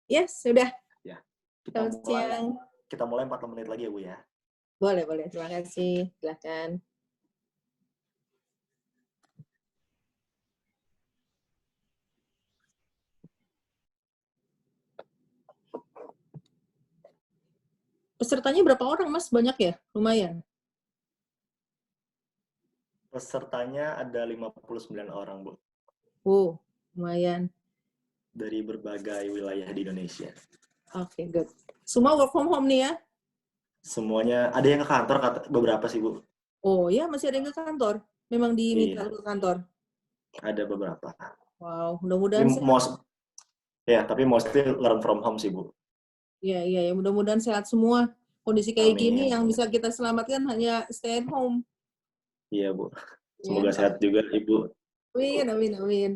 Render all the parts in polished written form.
Yes, sudah. Ya, Selamat siang. kita mulai 40 menit lagi ya Bu ya. Boleh, boleh. Terima kasih. Silakan. Pesertanya berapa orang, Mas? Banyak ya? Lumayan. Pesertanya ada 59 orang Bu, Lumayan. dari berbagai wilayah di Indonesia. Oke, good. Semua work from home nih ya? Semuanya, ada yang ke kantor, beberapa sih Bu. Oh ya, masih ada yang ke kantor? Memang diminta Iya, ke kantor? ada beberapa. Wow, Tapi mudah-mudahan sehat. tapi mostly learn from home sih Bu. Iya, iya, ya. Mudah-mudahan sehat semua. Kondisi kayak gini Amin. yang bisa kita selamatkan hanya stay at home. Iya Bu. Ya, Semoga sehat juga Ibu. amin, amin, amin.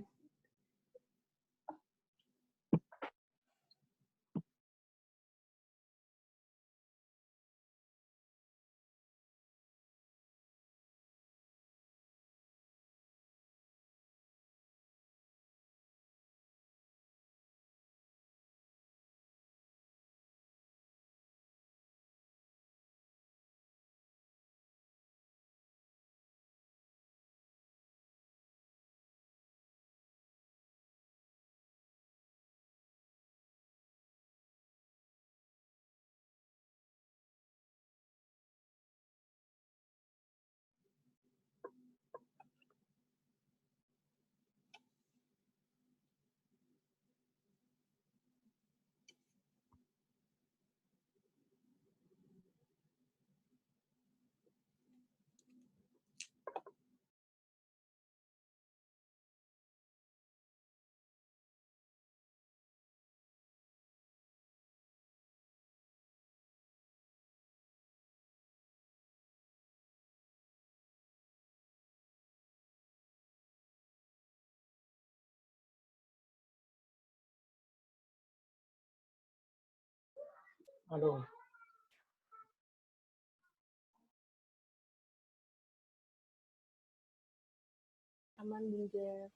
Halo. Aman, Bung Jeff.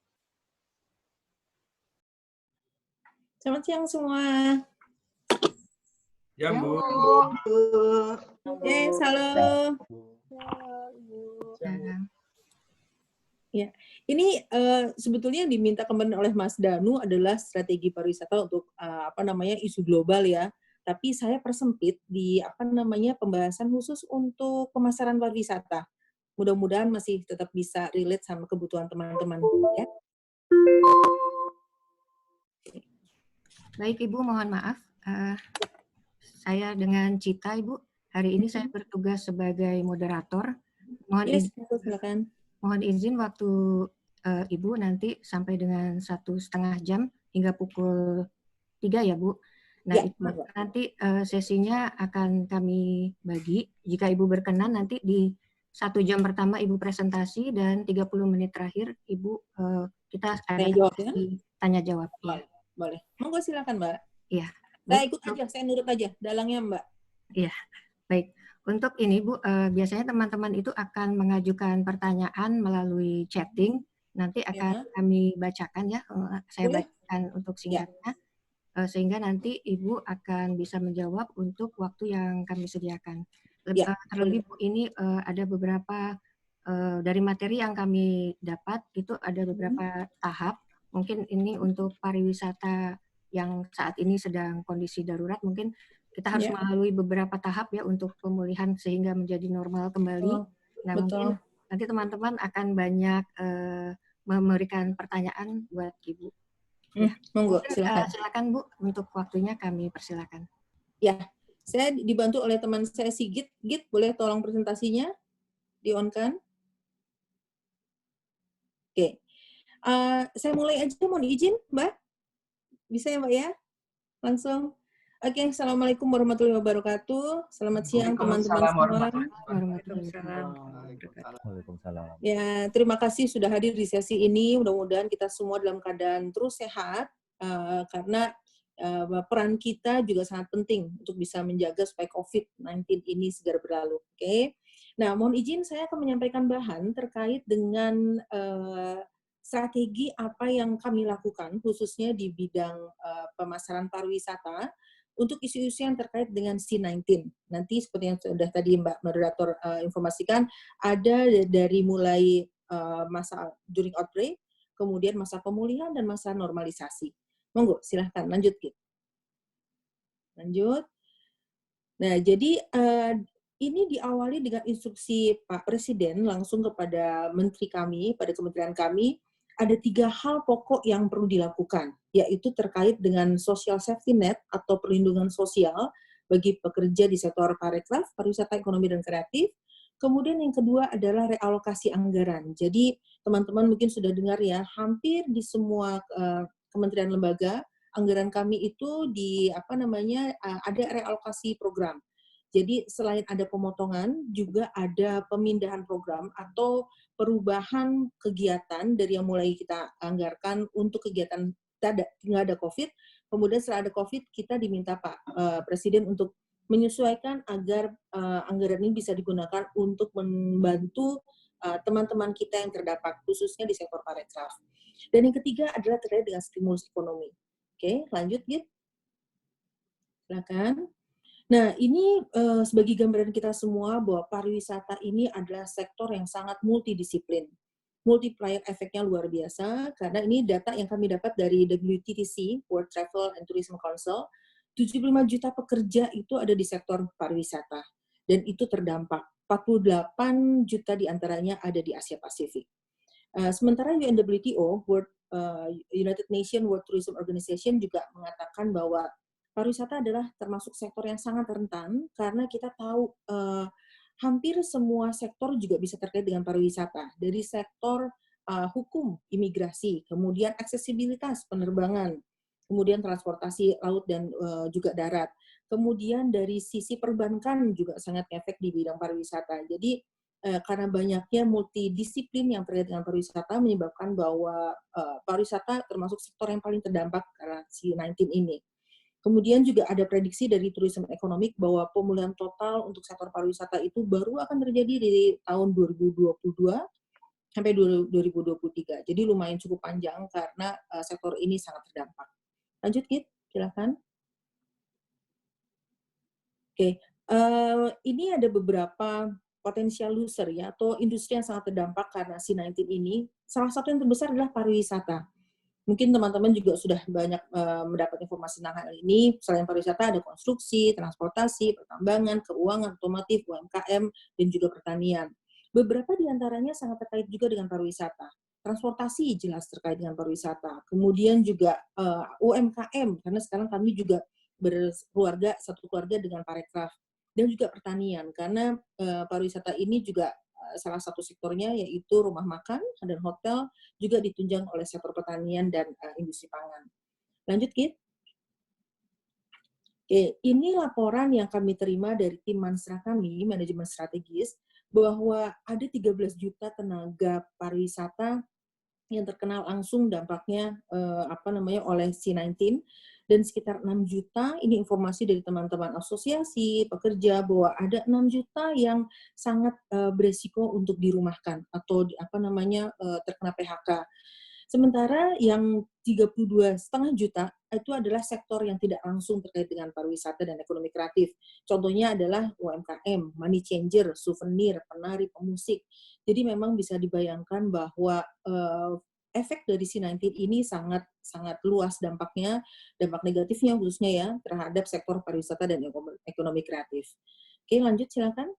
Selamat siang semua. Ya, Bu. Yes, halo. Ya, ini sebetulnya yang diminta kemarin oleh Mas Danu adalah strategi pariwisata untuk isu global ya. Tapi saya persempit di pembahasan khusus untuk pemasaran pariwisata. Mudah-mudahan masih tetap bisa relate sama kebutuhan teman-teman ya. Baik Ibu, mohon maaf. Saya dengan Cita, Ibu. Hari ini saya bertugas sebagai moderator. Mohon izin waktu Ibu nanti sampai dengan 1,5 jam hingga pukul 3 ya Bu. Nah, Ya, itu nanti sesinya akan kami bagi. Jika Ibu berkenan nanti di 1 jam pertama Ibu presentasi dan 30 menit terakhir Ibu kita ada tanya jawab. Boleh. Monggo silakan, Mbak. Iya. Saya ikut aja, saya nurut aja dalangnya, Mbak. Iya, baik. Untuk ini Bu, biasanya teman-teman itu akan mengajukan pertanyaan melalui chatting. Nanti akan kami bacakan ya, saya bacakan untuk singkatnya. Sehingga nanti Ibu akan bisa menjawab untuk waktu yang kami sediakan. Terlebih Bu, ini ada beberapa dari materi yang kami dapat, itu ada beberapa tahap. Mungkin ini untuk pariwisata yang saat ini sedang kondisi darurat, mungkin kita harus melalui beberapa tahap ya untuk pemulihan sehingga menjadi normal kembali. Nah, mungkin nanti teman-teman akan banyak memberikan pertanyaan buat Ibu. Ya, monggo, silakan Bu, untuk waktunya kami persilakan. Ya, saya dibantu oleh teman saya Sigit. Git, boleh tolong presentasinya di-on-kan? Oke. Saya mulai aja, mohon izin, Mbak. Bisa ya, Mbak ya? Langsung. Oke, Assalamualaikum warahmatullahi wabarakatuh. Selamat siang teman-teman semua. Waalaikumsalam. Ya, terima kasih sudah hadir di sesi ini. Mudah-mudahan kita semua dalam keadaan terus sehat, karena peran kita juga sangat penting untuk bisa menjaga supaya COVID-19 ini segera berlalu. Oke. Nah, mohon izin saya akan menyampaikan bahan terkait dengan strategi apa yang kami lakukan khususnya di bidang pemasaran pariwisata untuk isu-isu yang terkait dengan C19. Nanti seperti yang sudah tadi Mbak Moderator informasikan, ada dari mulai masa during outbreak, kemudian masa pemulihan dan masa normalisasi. Monggo, silahkan lanjut Kit. Lanjut. Nah, jadi ini diawali dengan instruksi Pak Presiden langsung kepada menteri kami, pada kementerian kami, ada 3 hal pokok yang perlu dilakukan, yaitu terkait dengan social safety net atau perlindungan sosial bagi pekerja di sektor parekraf, pariwisata, ekonomi, dan kreatif. Kemudian yang kedua adalah realokasi anggaran. Jadi teman-teman mungkin sudah dengar ya, hampir di semua kementerian lembaga, anggaran kami itu ada realokasi program. Jadi selain ada pemotongan, juga ada pemindahan program atau perubahan kegiatan dari yang mulai kita anggarkan untuk kegiatan nggak ada COVID. Kemudian setelah ada COVID, kita diminta Pak Presiden untuk menyesuaikan agar anggaran ini bisa digunakan untuk membantu teman-teman kita yang terdampak, khususnya di sektor parekraf. Dan yang ketiga adalah terkait dengan stimulus ekonomi. Oke, lanjut, Git. Silakan. Nah, ini sebagai gambaran kita semua bahwa pariwisata ini adalah sektor yang sangat multidisiplin. Multiplier efeknya luar biasa, karena ini data yang kami dapat dari WTTC, World Travel and Tourism Council, 75 juta pekerja itu ada di sektor pariwisata, dan itu terdampak. 48 juta diantaranya ada di Asia Pasifik. Sementara UNWTO, United Nations World Tourism Organization, juga mengatakan bahwa pariwisata adalah termasuk sektor yang sangat rentan karena kita tahu hampir semua sektor juga bisa terkait dengan pariwisata. Dari sektor hukum, imigrasi, kemudian aksesibilitas penerbangan, kemudian transportasi laut dan juga darat. Kemudian dari sisi perbankan juga sangat efek di bidang pariwisata. Jadi karena banyaknya multidisiplin yang terkait dengan pariwisata menyebabkan bahwa pariwisata termasuk sektor yang paling terdampak karena C19 ini. Kemudian juga ada prediksi dari Tourism Economic bahwa pemulihan total untuk sektor pariwisata itu baru akan terjadi di tahun 2022 sampai 2023. Jadi lumayan cukup panjang karena sektor ini sangat terdampak. Lanjut, Kit, silakan. Oke, ini ada beberapa potensial loser ya, atau industri yang sangat terdampak karena C19 ini. Salah satu yang terbesar adalah pariwisata. Mungkin teman-teman juga sudah banyak mendapat informasi tentang hal ini. Selain pariwisata ada konstruksi, transportasi, pertambangan, keuangan, otomotif, UMKM, dan juga pertanian. Beberapa di antaranya sangat terkait juga dengan pariwisata. Transportasi jelas terkait dengan pariwisata. Kemudian juga UMKM, karena sekarang kami juga satu keluarga dengan parekraf. Dan juga pertanian, karena pariwisata ini juga salah satu sektornya yaitu rumah makan dan hotel juga ditunjang oleh sektor pertanian dan industri pangan. Lanjut, Kit. Oke, ini laporan yang kami terima dari tim Mansra kami, manajemen strategis, bahwa ada 13 juta tenaga pariwisata yang terkena langsung dampaknya oleh C19, dan sekitar 6 juta, ini informasi dari teman-teman asosiasi, pekerja, bahwa ada 6 juta yang sangat beresiko untuk dirumahkan atau terkena PHK. Sementara yang 32,5 juta itu adalah sektor yang tidak langsung terkait dengan pariwisata dan ekonomi kreatif. Contohnya adalah UMKM, money changer, souvenir, penari, pemusik. Jadi memang bisa dibayangkan bahwa efek dari C19 ini sangat luas dampaknya, dampak negatifnya khususnya ya terhadap sektor pariwisata dan ekonomi kreatif. Oke, lanjut silakan.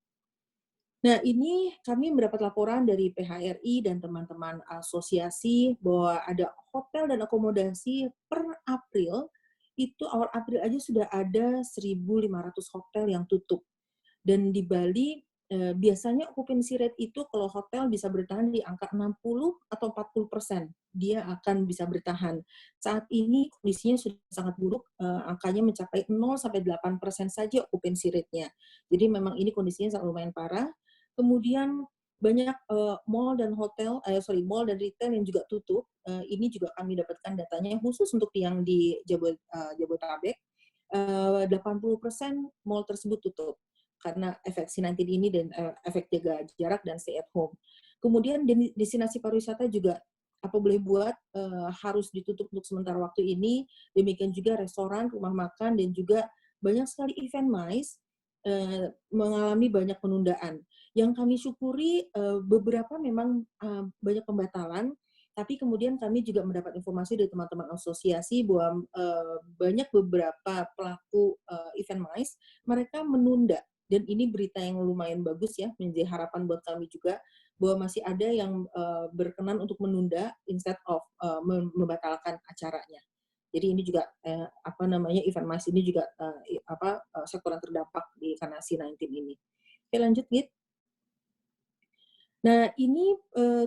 Nah, ini kami mendapat laporan dari PHRI dan teman-teman asosiasi bahwa ada hotel dan akomodasi per April, itu awal April aja sudah ada 1.500 hotel yang tutup. Dan di Bali, biasanya occupancy rate itu kalau hotel bisa bertahan di angka 60 atau 40%. Dia akan bisa bertahan. Saat ini kondisinya sudah sangat buruk, angkanya mencapai 0-8% saja occupancy rate-nya. Jadi memang ini kondisinya sangat lumayan parah. Kemudian banyak mall dan retail yang juga tutup. Ini juga kami dapatkan datanya khusus untuk yang di Jabodetabek. 80% mall tersebut tutup karena efek C19 ini dan efek jaga jarak dan stay at home. Kemudian destinasi pariwisata juga apa boleh buat harus ditutup untuk sementara waktu ini. Demikian juga restoran, rumah makan, dan juga banyak sekali event MICE mengalami banyak penundaan. Yang kami syukuri beberapa memang banyak pembatalan, tapi kemudian kami juga mendapat informasi dari teman-teman asosiasi bahwa banyak beberapa pelaku event MICE mereka menunda, dan ini berita yang lumayan bagus ya, menjadi harapan buat kami juga bahwa masih ada yang berkenan untuk menunda instead of membatalkan acaranya. Jadi ini juga event MICE ini juga sektor yang terdampak karena C-19 ini. Oke, lanjut Git. Nah, ini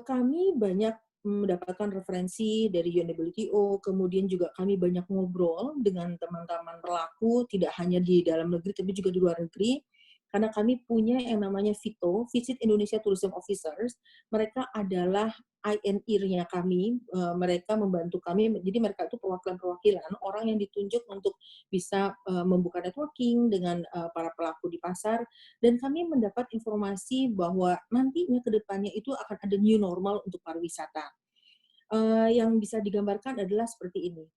kami banyak mendapatkan referensi dari UNWTO, kemudian juga kami banyak ngobrol dengan teman-teman pelaku, tidak hanya di dalam negeri, tapi juga di luar negeri, karena kami punya yang namanya VITO, Visit Indonesia Tourism Officers. Mereka adalah INR-nya kami, mereka membantu kami, jadi mereka itu perwakilan-perwakilan, orang yang ditunjuk untuk bisa membuka networking dengan para pelaku di pasar, dan kami mendapat informasi bahwa nantinya ke depannya itu akan ada new normal untuk pariwisata. Yang bisa digambarkan adalah seperti ini.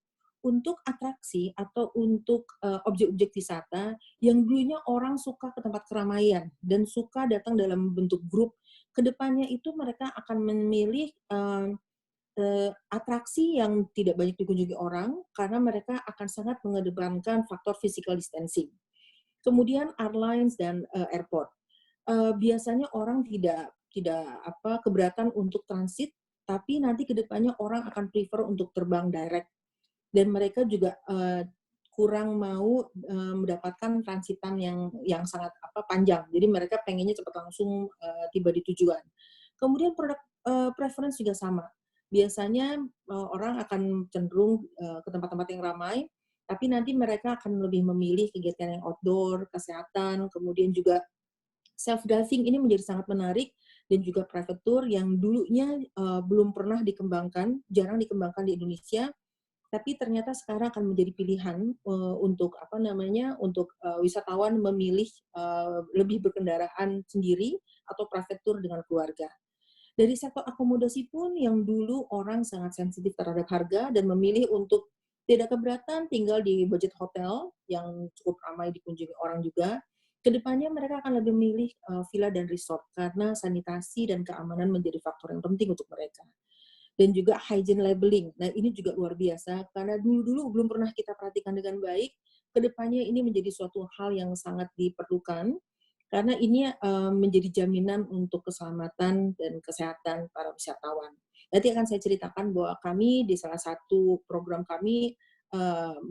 Untuk atraksi atau untuk objek-objek wisata yang dulunya orang suka ke tempat keramaian dan suka datang dalam bentuk grup, ke depannya itu mereka akan memilih atraksi yang tidak banyak dikunjungi orang karena mereka akan sangat mengedepankan faktor physical distancing. Kemudian airlines dan airport. Biasanya orang tidak keberatan untuk transit, tapi nanti ke depannya orang akan prefer untuk terbang direct, dan mereka juga kurang mau mendapatkan transitan yang sangat panjang. Jadi mereka pengennya cepat langsung tiba di tujuan. Kemudian produk preference juga sama. Biasanya orang akan cenderung ke tempat-tempat yang ramai, tapi nanti mereka akan lebih memilih kegiatan yang outdoor, kesehatan, kemudian juga self-driving ini menjadi sangat menarik, dan juga private tour yang dulunya belum pernah dikembangkan, jarang dikembangkan di Indonesia, tapi ternyata sekarang akan menjadi pilihan untuk wisatawan memilih lebih berkendaraan sendiri atau private tour dengan keluarga. Dari sektor akomodasi pun yang dulu orang sangat sensitif terhadap harga dan memilih untuk tidak keberatan tinggal di budget hotel yang cukup ramai dikunjungi orang juga, kedepannya mereka akan lebih memilih villa dan resort karena sanitasi dan keamanan menjadi faktor yang penting untuk mereka. Dan juga hygiene labeling. Nah, ini juga luar biasa karena dulu-dulu belum pernah kita perhatikan dengan baik. Kedepannya ini menjadi suatu hal yang sangat diperlukan karena ini menjadi jaminan untuk keselamatan dan kesehatan para wisatawan. Nanti akan saya ceritakan bahwa kami di salah satu program kami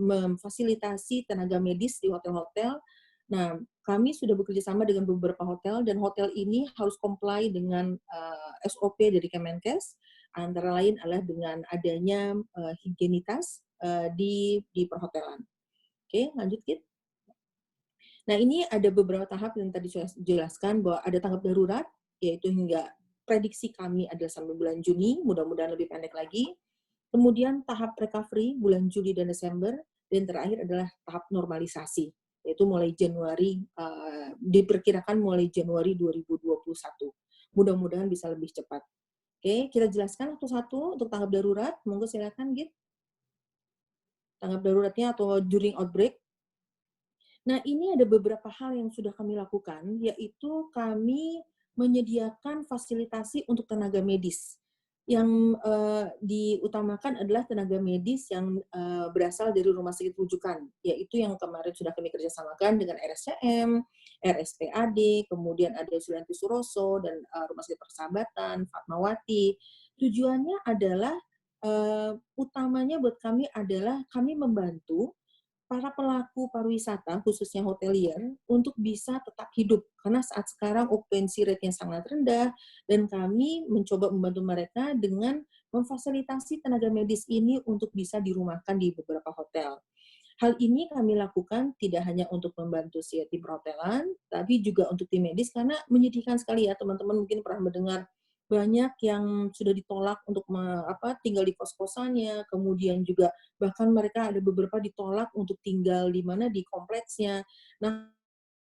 memfasilitasi tenaga medis di hotel-hotel. Nah, kami sudah bekerja sama dengan beberapa hotel, dan hotel ini harus comply dengan SOP dari Kemenkes, antara lain adalah dengan adanya higienitas di perhotelan. Oke, lanjut Kit. Nah, ini ada beberapa tahap yang tadi saya jelaskan bahwa ada tanggap darurat, yaitu hingga prediksi kami adalah sampai bulan Juni, mudah-mudahan lebih pendek lagi. Kemudian tahap recovery bulan Juli dan Desember, dan terakhir adalah tahap normalisasi, yaitu mulai Januari, diperkirakan mulai Januari 2021. Mudah-mudahan bisa lebih cepat. Oke, kita jelaskan satu-satu untuk tanggap darurat. Monggo silakan, Git. Tanggap daruratnya atau during outbreak. Nah, ini ada beberapa hal yang sudah kami lakukan, yaitu kami menyediakan fasilitasi untuk tenaga medis. Yang diutamakan adalah tenaga medis yang berasal dari rumah sakit rujukan, yaitu yang kemarin sudah kami kerjasamakan dengan RSCM, RSPAD, kemudian ada Sulianti Suroso, dan Rumah Sakit Persahabatan, Fatmawati. Tujuannya adalah, utamanya buat kami adalah kami membantu para pelaku pariwisata, khususnya hotelier, untuk bisa tetap hidup. Karena saat sekarang occupancy rate-nya sangat rendah, dan kami mencoba membantu mereka dengan memfasilitasi tenaga medis ini untuk bisa dirumahkan di beberapa hotel. Hal ini kami lakukan tidak hanya untuk membantu si tim perhotelan, tapi juga untuk tim medis, karena menyedihkan sekali ya, teman-teman mungkin pernah mendengar banyak yang sudah ditolak untuk tinggal di kos-kosannya, kemudian juga bahkan mereka ada beberapa ditolak untuk tinggal di mana, di kompleksnya. Nah,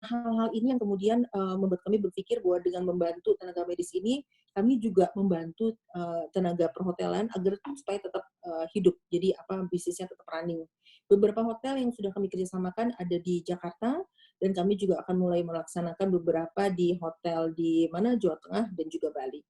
hal-hal ini yang kemudian membuat kami berpikir bahwa dengan membantu tenaga medis ini, kami juga membantu tenaga perhotelan agar supaya tetap hidup. Jadi bisnisnya tetap running. Beberapa hotel yang sudah kami kerjasamakan ada di Jakarta, dan kami juga akan mulai melaksanakan beberapa di hotel di Jawa Tengah dan juga Bali.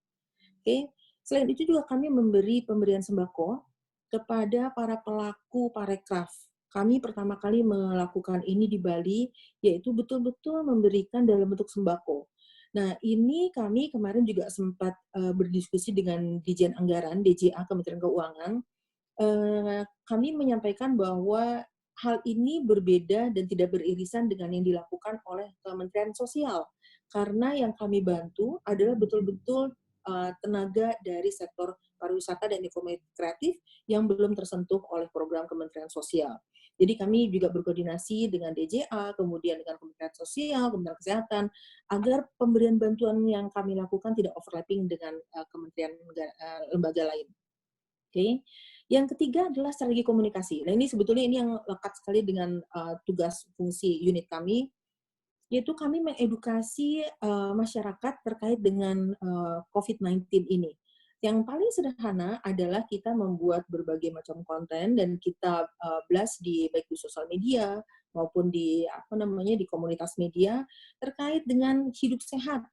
Oke. Selain itu juga kami memberi pemberian sembako kepada para pelaku parekraf. Kami pertama kali melakukan ini di Bali, yaitu betul-betul memberikan dalam bentuk sembako. Nah, ini kami kemarin juga sempat berdiskusi dengan Dirjen Anggaran, DJA Kementerian Keuangan. Kami menyampaikan bahwa hal ini berbeda dan tidak beririsan dengan yang dilakukan oleh Kementerian Sosial. Karena yang kami bantu adalah betul-betul tenaga dari sektor pariwisata dan ekonomi kreatif yang belum tersentuh oleh program Kementerian Sosial. Jadi kami juga berkoordinasi dengan DJA, kemudian dengan Kementerian Sosial, Kementerian Kesehatan, agar pemberian bantuan yang kami lakukan tidak overlapping dengan kementerian lembaga lain. Oke. Yang ketiga adalah strategi komunikasi. Nah, ini sebetulnya ini yang lekat sekali dengan tugas fungsi unit kami, yaitu kami mengedukasi masyarakat terkait dengan COVID-19 ini. Yang paling sederhana adalah kita membuat berbagai macam konten dan kita blast baik di sosial media maupun di di komunitas media terkait dengan hidup sehat,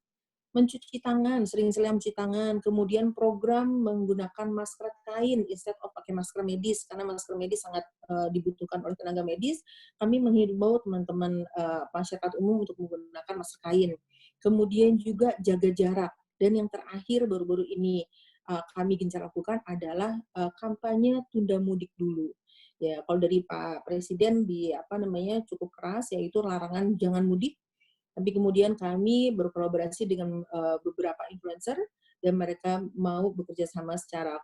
mencuci tangan, sering-sering mencuci tangan, kemudian program menggunakan masker kain instead of pakai masker medis, karena masker medis sangat dibutuhkan oleh tenaga medis. Kami menghimbau teman-teman masyarakat umum untuk menggunakan masker kain. Kemudian juga jaga jarak. Dan yang terakhir baru-baru ini kami gencar lakukan adalah kampanye tunda mudik dulu. Ya, kalau dari Pak Presiden cukup keras, yaitu larangan jangan mudik. Tapi kemudian kami berkolaborasi dengan beberapa influencer dan mereka mau bekerja sama secara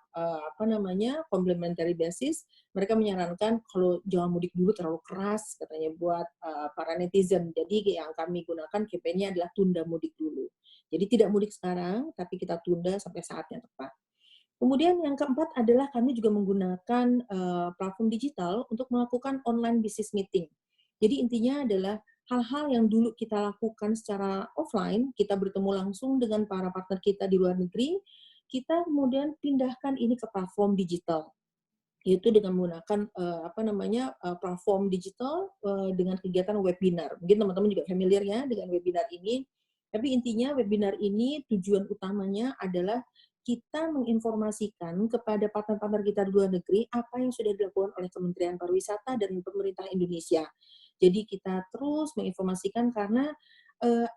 complementary basis. Mereka menyarankan kalau jangan mudik dulu terlalu keras katanya buat para netizen. Jadi yang kami gunakan campaign-nya adalah tunda mudik dulu. Jadi tidak mudik sekarang, tapi kita tunda sampai saatnya tepat. Kemudian yang keempat adalah kami juga menggunakan platform digital untuk melakukan online business meeting. Jadi intinya adalah hal-hal yang dulu kita lakukan secara offline, kita bertemu langsung dengan para partner kita di luar negeri, kita kemudian pindahkan ini ke platform digital, yaitu dengan menggunakan platform digital dengan kegiatan webinar. Mungkin teman-teman juga familiar ya dengan webinar ini. Tapi intinya webinar ini tujuan utamanya adalah kita menginformasikan kepada partner-partner kita di luar negeri apa yang sudah dilakukan oleh Kementerian Pariwisata dan pemerintah Indonesia. Jadi kita terus menginformasikan karena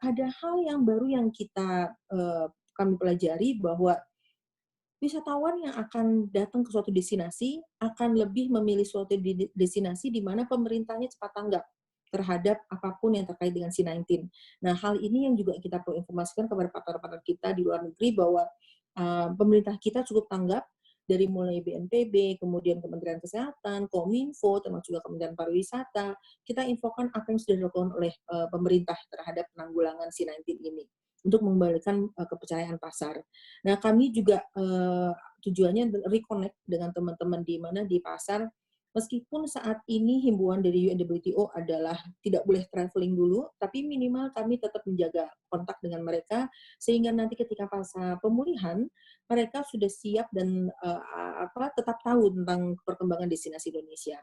ada hal yang baru yang kami pelajari bahwa wisatawan yang akan datang ke suatu destinasi akan lebih memilih suatu destinasi di mana pemerintahnya cepat tanggap terhadap apapun yang terkait dengan C-19. Nah, hal ini yang juga kita perlu informasikan kepada partner-partner kita di luar negeri bahwa pemerintah kita cukup tanggap dari mulai BNPB, kemudian Kementerian Kesehatan, Kominfo, termasuk juga Kementerian Pariwisata. Kita infokan apa yang sudah dilakukan oleh pemerintah terhadap penanggulangan C-19 ini untuk mengembalikan kepercayaan pasar. Nah, kami juga tujuannya reconnect dengan teman-teman di pasar. Meskipun saat ini himbauan dari UNWTO adalah tidak boleh traveling dulu, tapi minimal kami tetap menjaga kontak dengan mereka, sehingga nanti ketika fase pemulihan, mereka sudah siap dan tetap tahu tentang perkembangan destinasi Indonesia.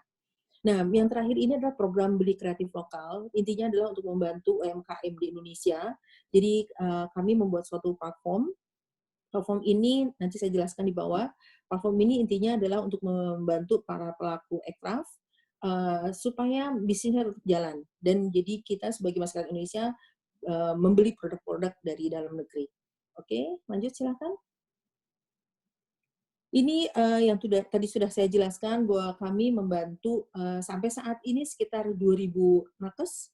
Nah, yang terakhir ini adalah program Beli Kreatif Lokal. Intinya adalah untuk membantu UMKM di Indonesia. Jadi kami membuat suatu platform. Platform ini nanti saya jelaskan di bawah. Platform ini intinya adalah untuk membantu para pelaku ekraf supaya bisnisnya tetap jalan. Dan jadi kita sebagai masyarakat Indonesia membeli produk-produk dari dalam negeri. Oke, lanjut silakan. Ini yang tadi sudah saya jelaskan bahwa kami membantu sampai saat ini sekitar 2.000 nakes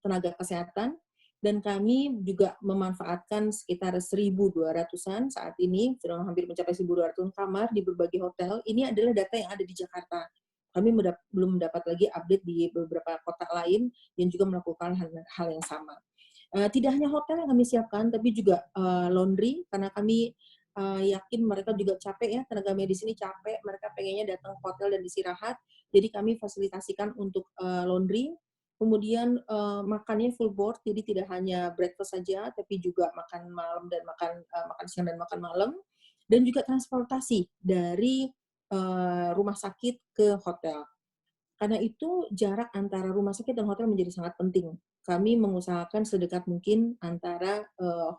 tenaga kesehatan, dan kami juga memanfaatkan sekitar 1.200-an saat ini, sudah hampir mencapai 1.200 kamar di berbagai hotel. Ini adalah data yang ada di Jakarta. Kami belum mendapat lagi update di beberapa kota lain yang juga melakukan hal yang sama. Tidak hanya hotel yang kami siapkan, tapi juga laundry, karena kami yakin mereka juga capek ya, tenaga medis ini capek, mereka pengennya datang ke hotel dan istirahat, jadi kami fasilitasikan untuk laundry. Kemudian makannya full board, jadi tidak hanya breakfast saja, tapi juga makan malam dan makan siang dan makan malam, dan juga transportasi dari rumah sakit ke hotel. Karena itu jarak antara rumah sakit dan hotel menjadi sangat penting. Kami mengusahakan sedekat mungkin antara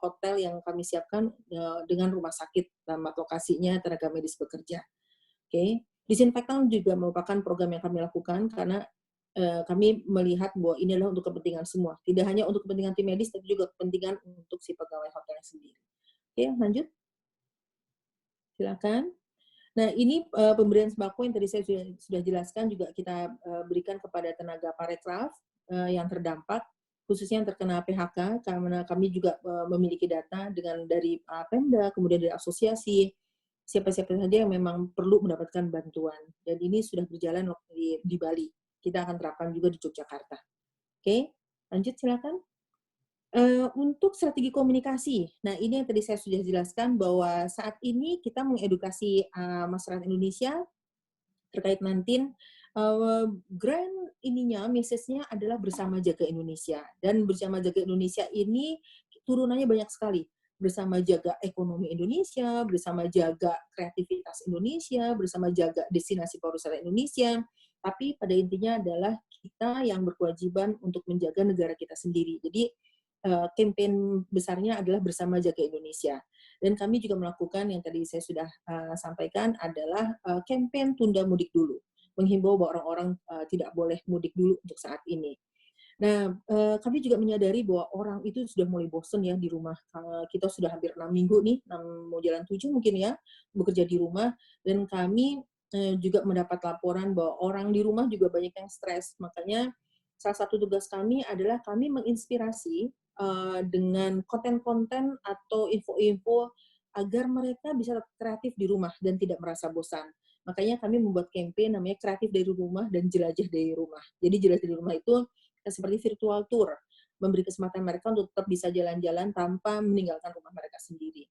hotel yang kami siapkan dengan rumah sakit, tempat lokasinya tenaga medis bekerja. Oke, disinfektan juga merupakan program yang kami lakukan karena kami melihat bahwa ini adalah untuk kepentingan semua, tidak hanya untuk kepentingan tim medis, tapi juga kepentingan untuk si pegawai hotelnya sendiri. Oke, lanjut, silakan. Nah, ini pemberian sembako yang tadi saya sudah jelaskan juga kita berikan kepada tenaga parekraf yang terdampak, khususnya yang terkena PHK, karena kami juga memiliki data dari Pemda, kemudian dari asosiasi, siapa-siapa saja yang memang perlu mendapatkan bantuan. Dan ini sudah berjalan di Bali. Kita akan terapkan juga di Yogyakarta. Oke, lanjut silakan. Untuk strategi komunikasi, nah ini yang tadi saya sudah jelaskan bahwa saat ini kita mengedukasi masyarakat Indonesia terkait 19, grand ininya, message-nya adalah bersama jaga Indonesia. Dan bersama jaga Indonesia ini turunannya banyak sekali. Bersama jaga ekonomi Indonesia, bersama jaga kreativitas Indonesia, bersama jaga destinasi pariwisata Indonesia. Tapi pada intinya adalah kita yang berkewajiban untuk menjaga negara kita sendiri. Jadi campaign besarnya adalah bersama jaga Indonesia. Dan kami juga melakukan yang tadi saya sudah sampaikan adalah campaign tunda mudik dulu, menghimbau bahwa orang-orang tidak boleh mudik dulu untuk saat ini. Nah, kami juga menyadari bahwa orang itu sudah mulai bosan ya di rumah. Kita sudah hampir 6 minggu nih, 6 mau jalan 7 mungkin ya, bekerja di rumah. Dan kami juga mendapat laporan bahwa orang di rumah juga banyak yang stres. Makanya salah satu tugas kami adalah kami menginspirasi dengan konten-konten atau info-info agar mereka bisa kreatif di rumah dan tidak merasa bosan. Makanya kami membuat campaign namanya Kreatif dari Rumah dan Jelajah dari Rumah. Jadi jelajah dari rumah itu seperti virtual tour, memberi kesempatan mereka untuk tetap bisa jalan-jalan tanpa meninggalkan rumah mereka sendiri.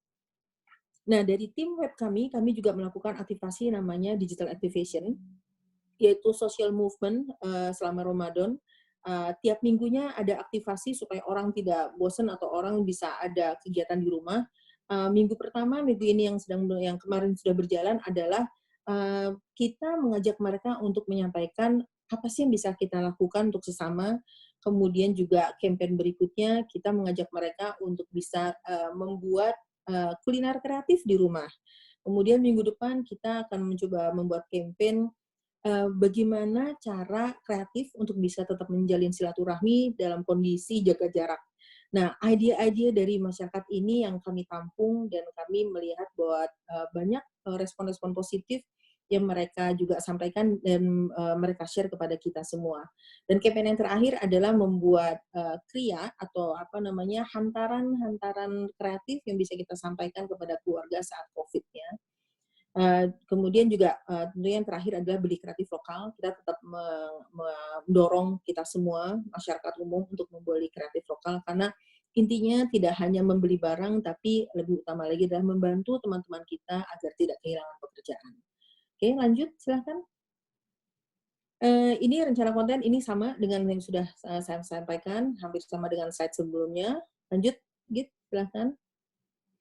Nah, dari tim web kami juga melakukan aktivasi namanya digital activation, yaitu social movement selama Ramadan. Tiap minggunya ada aktivasi supaya orang tidak bosan atau orang bisa ada kegiatan di rumah. Minggu pertama, minggu ini yang kemarin sudah berjalan adalah kita mengajak mereka untuk menyampaikan apa sih yang bisa kita lakukan untuk sesama. Kemudian juga campaign berikutnya kita mengajak mereka untuk bisa membuat kuliner kreatif di rumah. Kemudian minggu depan kita akan mencoba membuat campaign bagaimana cara kreatif untuk bisa tetap menjalin silaturahmi dalam kondisi jaga jarak. Nah, ide-ide dari masyarakat ini yang kami tampung dan kami melihat bahwa banyak respon-respon positif yang mereka juga sampaikan dan mereka share kepada kita semua. Dan campaign yang terakhir adalah membuat kriya atau hantaran kreatif yang bisa kita sampaikan kepada keluarga saat COVID-nya. Kemudian juga tentunya yang terakhir adalah beli kreatif lokal. Kita tetap mendorong kita semua, masyarakat umum, untuk membeli kreatif lokal karena intinya tidak hanya membeli barang, tapi lebih utama lagi adalah membantu teman-teman kita agar tidak kehilangan pekerjaan. Oke, lanjut, silahkan. Ini rencana konten, ini sama dengan yang sudah saya sampaikan, hampir sama dengan slide sebelumnya. Lanjut, Git, silahkan.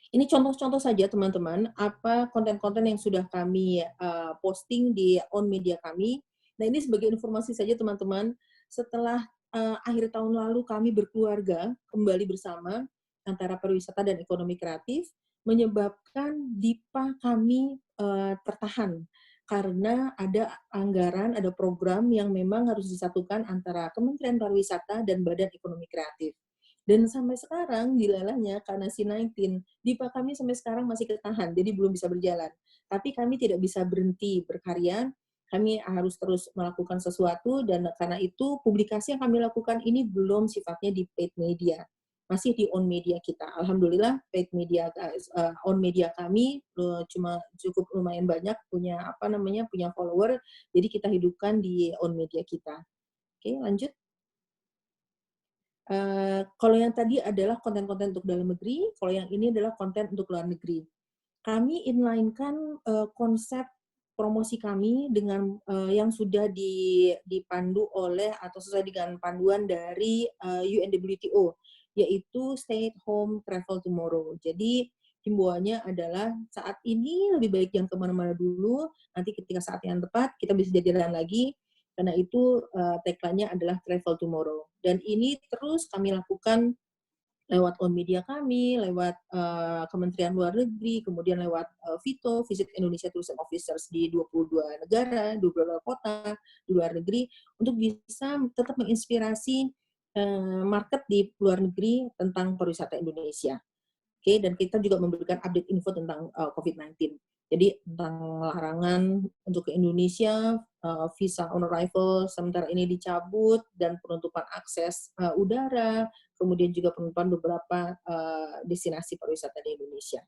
Ini contoh-contoh saja teman-teman, apa konten-konten yang sudah kami posting di on media kami. Nah, ini sebagai informasi saja teman-teman, setelah akhir tahun lalu kami berkeluarga kembali bersama antara pariwisata dan ekonomi kreatif, menyebabkan DIPA kami tertahan karena ada anggaran, ada program yang memang harus disatukan antara Kementerian Pariwisata dan Badan Ekonomi Kreatif. Dan sampai sekarang dilalahnya karena C-19, DIPA kami sampai sekarang masih ketahan, jadi belum bisa berjalan. Tapi kami tidak bisa berhenti berkarya, kami harus terus melakukan sesuatu, dan karena itu publikasi yang kami lakukan ini belum sifatnya di paid media, masih di on media kita. Alhamdulillah paid media on media kami cuma cukup lumayan banyak, punya follower, jadi kita hidupkan di on media kita. Oke, lanjut. Kalau yang tadi adalah konten-konten untuk dalam negeri, kalau yang ini adalah konten untuk luar negeri. Kami inline-kan konsep promosi kami dengan yang sudah dipandu oleh atau sesuai dengan panduan dari UNWTO, yaitu Stay at Home Travel Tomorrow. Jadi himbauannya adalah saat ini lebih baik jangan kemana-mana dulu, nanti ketika saat yang tepat kita bisa jalan lagi, karena itu tagline-nya adalah Travel Tomorrow. Dan ini terus kami lakukan lewat on media kami, lewat Kementerian Luar Negeri, kemudian lewat VITO, Visit Indonesia Tourism Officers di 22 negara, 22 kota di luar negeri, untuk bisa tetap menginspirasi market di luar negeri tentang pariwisata Indonesia. Oke, dan kita juga memberikan update info tentang COVID-19. Jadi tentang larangan untuk ke Indonesia, visa on arrival sementara ini dicabut, dan penutupan akses udara, kemudian juga penutupan beberapa destinasi pariwisata di Indonesia.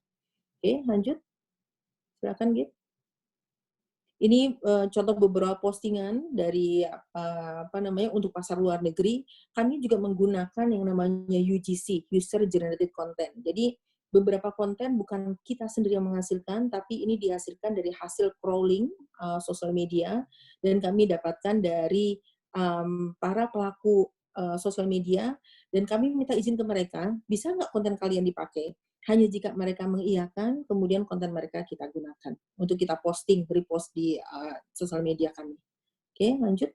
Oke, lanjut. Silakan, Git. Ini contoh beberapa postingan dari untuk pasar luar negeri. Kami juga menggunakan yang namanya UGC, User Generated Content. Jadi beberapa konten bukan kita sendiri yang menghasilkan, tapi ini dihasilkan dari hasil crawling sosial media, dan kami dapatkan dari para pelaku sosial media, dan kami minta izin ke mereka, bisa nggak konten kalian dipakai? Hanya jika mereka mengiyakan, kemudian konten mereka kita gunakan untuk kita posting, repost di sosial media kami. Oke, lanjut.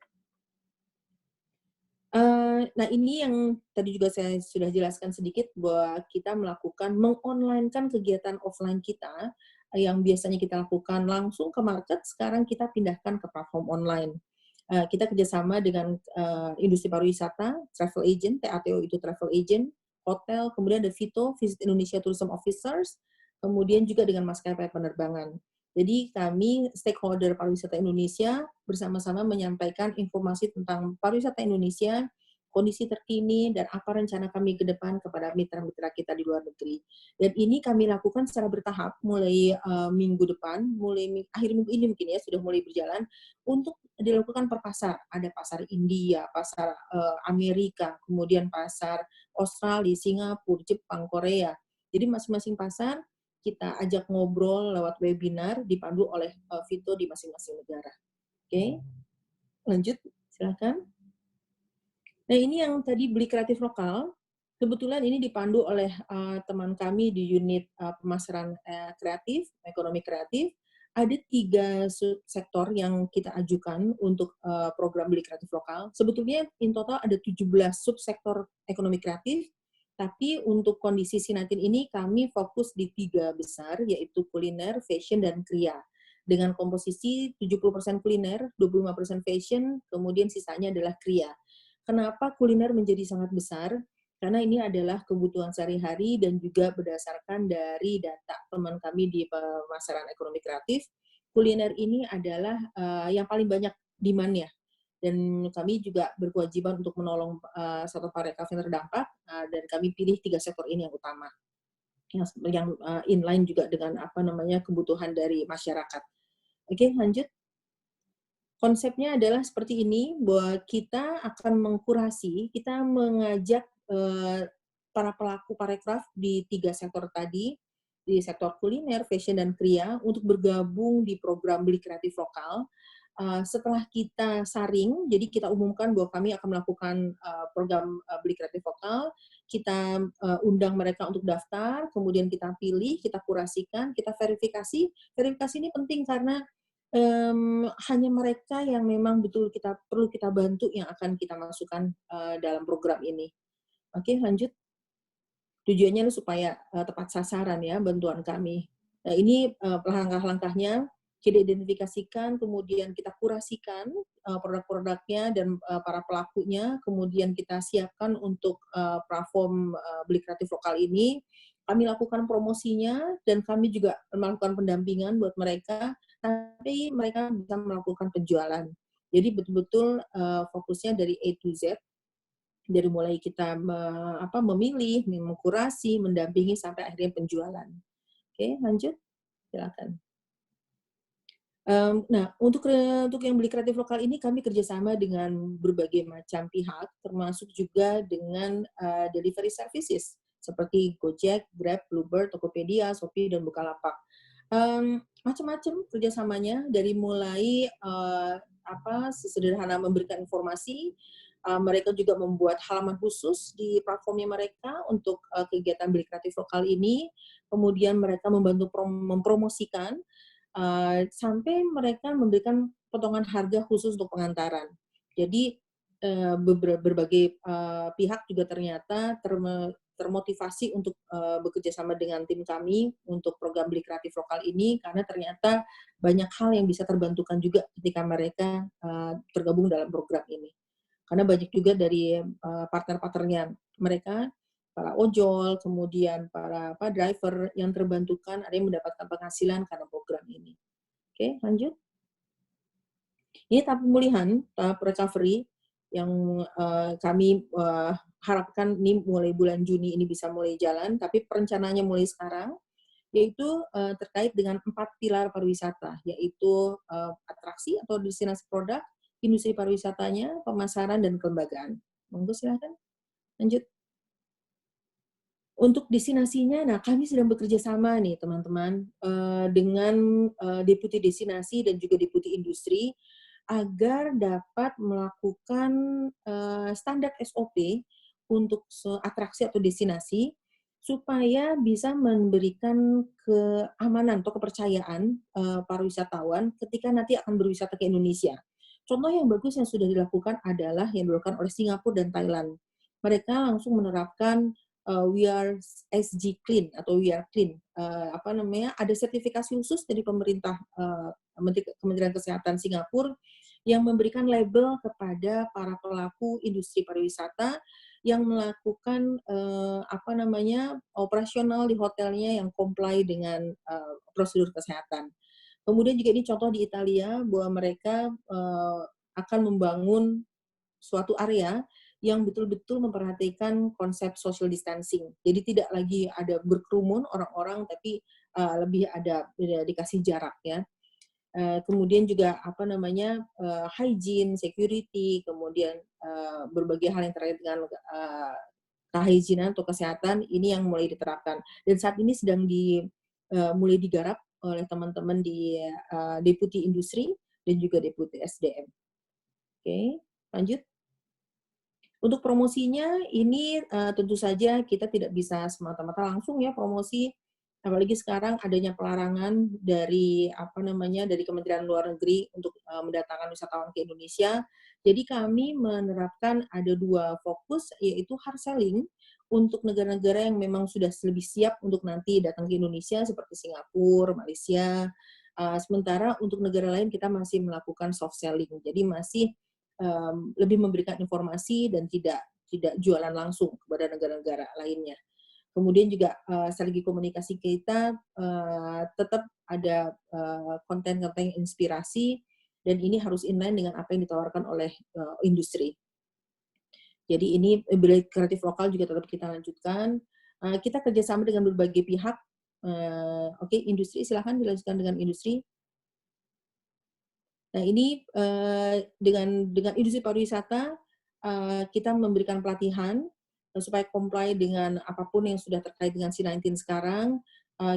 Nah, ini yang tadi juga saya sudah jelaskan sedikit, bahwa kita melakukan mengonlinekan kegiatan offline kita yang biasanya kita lakukan langsung ke market, sekarang kita pindahkan ke platform online. Kita kerjasama dengan industri pariwisata, travel agent, TATO itu travel agent, hotel, kemudian ada VITO, Visit Indonesia Tourism Officers, kemudian juga dengan maskapai penerbangan. Jadi kami stakeholder pariwisata Indonesia bersama-sama menyampaikan informasi tentang pariwisata Indonesia, kondisi terkini, dan apa rencana kami ke depan kepada mitra-mitra kita di luar negeri. Dan ini kami lakukan secara bertahap, mulai minggu depan, mulai akhir minggu ini mungkin ya, sudah mulai berjalan, untuk dilakukan per pasar. Ada pasar India, pasar Amerika, kemudian pasar Australia, Singapura, Jepang, Korea. Jadi masing-masing pasar kita ajak ngobrol lewat webinar dipandu oleh VITO di masing-masing negara. Oke, lanjut, silakan. Nah, ini yang tadi beli kreatif lokal, kebetulan ini dipandu oleh teman kami di unit pemasaran kreatif, ekonomi kreatif. Ada 3 sektor yang kita ajukan untuk program beli kreatif lokal. Sebetulnya in total ada 17 subsektor ekonomi kreatif, tapi untuk kondisi Sinatin ini kami fokus di 3 besar, yaitu kuliner, fashion, dan kria. Dengan komposisi 70% kuliner, 25% fashion, kemudian sisanya adalah kria. Kenapa kuliner menjadi sangat besar? Karena ini adalah kebutuhan sehari-hari dan juga berdasarkan dari data teman kami di pemasaran ekonomi kreatif, kuliner ini adalah yang paling banyak demand-nya. Dan kami juga berkewajiban untuk menolong sektor pariwisata yang terdampak, dan kami pilih 3 sektor ini yang utama, yang inline juga dengan kebutuhan dari masyarakat. Oke, lanjut. Konsepnya adalah seperti ini, bahwa kita akan mengkurasi, kita mengajak para pelaku parekraf di 3 sektor tadi, di sektor kuliner, fashion, dan kria, untuk bergabung di program beli kreatif lokal. Setelah kita saring, jadi kita umumkan bahwa kami akan melakukan program beli kreatif lokal, kita undang mereka untuk daftar, kemudian kita pilih, kita kurasikan, kita verifikasi. Verifikasi ini penting karena hanya mereka yang memang betul perlu kita bantu yang akan kita masukkan dalam program ini. Oke, lanjut. Tujuannya supaya tepat sasaran ya bantuan kami. Nah, ini langkah-langkahnya kita identifikasikan, kemudian kita kurasikan produk-produknya dan para pelakunya, kemudian kita siapkan untuk platform beli kreatif lokal ini. Kami lakukan promosinya dan kami juga melakukan pendampingan buat mereka, tapi mereka bisa melakukan penjualan. Jadi betul-betul fokusnya dari A to Z, dari mulai kita memilih, mengkurasi, mendampingi sampai akhirnya penjualan. Oke, lanjut, silakan. Nah, untuk yang beli kreatif lokal ini kami kerjasama dengan berbagai macam pihak, termasuk juga dengan delivery services seperti Gojek, Grab, Bluebird, Tokopedia, Shopee, dan Bukalapak. Macam-macam kerjasamanya, dari mulai sesederhana memberikan informasi, mereka juga membuat halaman khusus di platformnya mereka untuk kegiatan Beli Kreatif Lokal ini. Kemudian mereka membantu mempromosikan, sampai mereka memberikan potongan harga khusus untuk pengantaran. Jadi berbagai pihak juga ternyata termotivasi untuk bekerja sama dengan tim kami untuk program Beli Kreatif Lokal ini, karena ternyata banyak hal yang bisa terbantukan juga ketika mereka tergabung dalam program ini. Karena banyak juga dari partner-partnernya mereka, para ojol, kemudian para driver yang terbantukan, ada yang mendapatkan penghasilan karena program ini. Oke, lanjut. Ini tahap pemulihan, tahap recovery yang kami harapkan ini mulai bulan Juni ini bisa mulai jalan, tapi perencanaannya mulai sekarang, yaitu terkait dengan 4 pilar pariwisata, yaitu atraksi atau destinasi produk, industri pariwisatanya, pemasaran, dan kelembagaan. Monggo silakan, lanjut. Untuk destinasinya, nah kami sedang bekerja sama nih teman-teman dengan Deputi Destinasi dan juga Deputi Industri agar dapat melakukan standar SOP untuk atraksi atau destinasi supaya bisa memberikan keamanan atau kepercayaan para wisatawan ketika nanti akan berwisata ke Indonesia. Contoh yang bagus yang sudah dilakukan adalah yang dilakukan oleh Singapura dan Thailand. Mereka langsung menerapkan We Are SG Clean atau We Are Clean. Ada sertifikasi khusus dari pemerintah Kementerian Kesehatan Singapura yang memberikan label kepada para pelaku industri pariwisata yang melakukan operasional di hotelnya yang comply dengan prosedur kesehatan. Kemudian juga ini contoh di Italia bahwa mereka akan membangun suatu area yang betul-betul memperhatikan konsep social distancing. Jadi tidak lagi ada berkerumun orang-orang, tapi lebih ada dikasih jarak ya. Kemudian juga hygiene, security, kemudian berbagai hal yang terkait dengan kehygienan atau kesehatan ini yang mulai diterapkan. Dan saat ini sedang mulai digarap oleh teman-teman di Deputi Industri dan juga Deputi SDM. Oke, lanjut. Untuk promosinya ini tentu saja kita tidak bisa semata-mata langsung ya promosi, apalagi sekarang adanya pelarangan dari dari Kementerian Luar Negeri untuk mendatangkan wisatawan ke Indonesia. Jadi kami menerapkan ada 2 fokus, yaitu hard selling untuk negara-negara yang memang sudah lebih siap untuk nanti datang ke Indonesia seperti Singapura, Malaysia. Sementara untuk negara lain kita masih melakukan soft selling. Jadi masih lebih memberikan informasi dan tidak jualan langsung kepada negara-negara lainnya. Kemudian juga strategi komunikasi kita tetap ada konten-konten inspirasi dan ini harus inline dengan apa yang ditawarkan oleh industri. Jadi ini Beli Kreatif Lokal juga tetap kita lanjutkan. Kita kerjasama dengan berbagai pihak. Oke, industri silakan dilanjutkan dengan industri. Nah ini dengan industri pariwisata kita memberikan pelatihan supaya comply dengan apapun yang sudah terkait dengan C19 sekarang.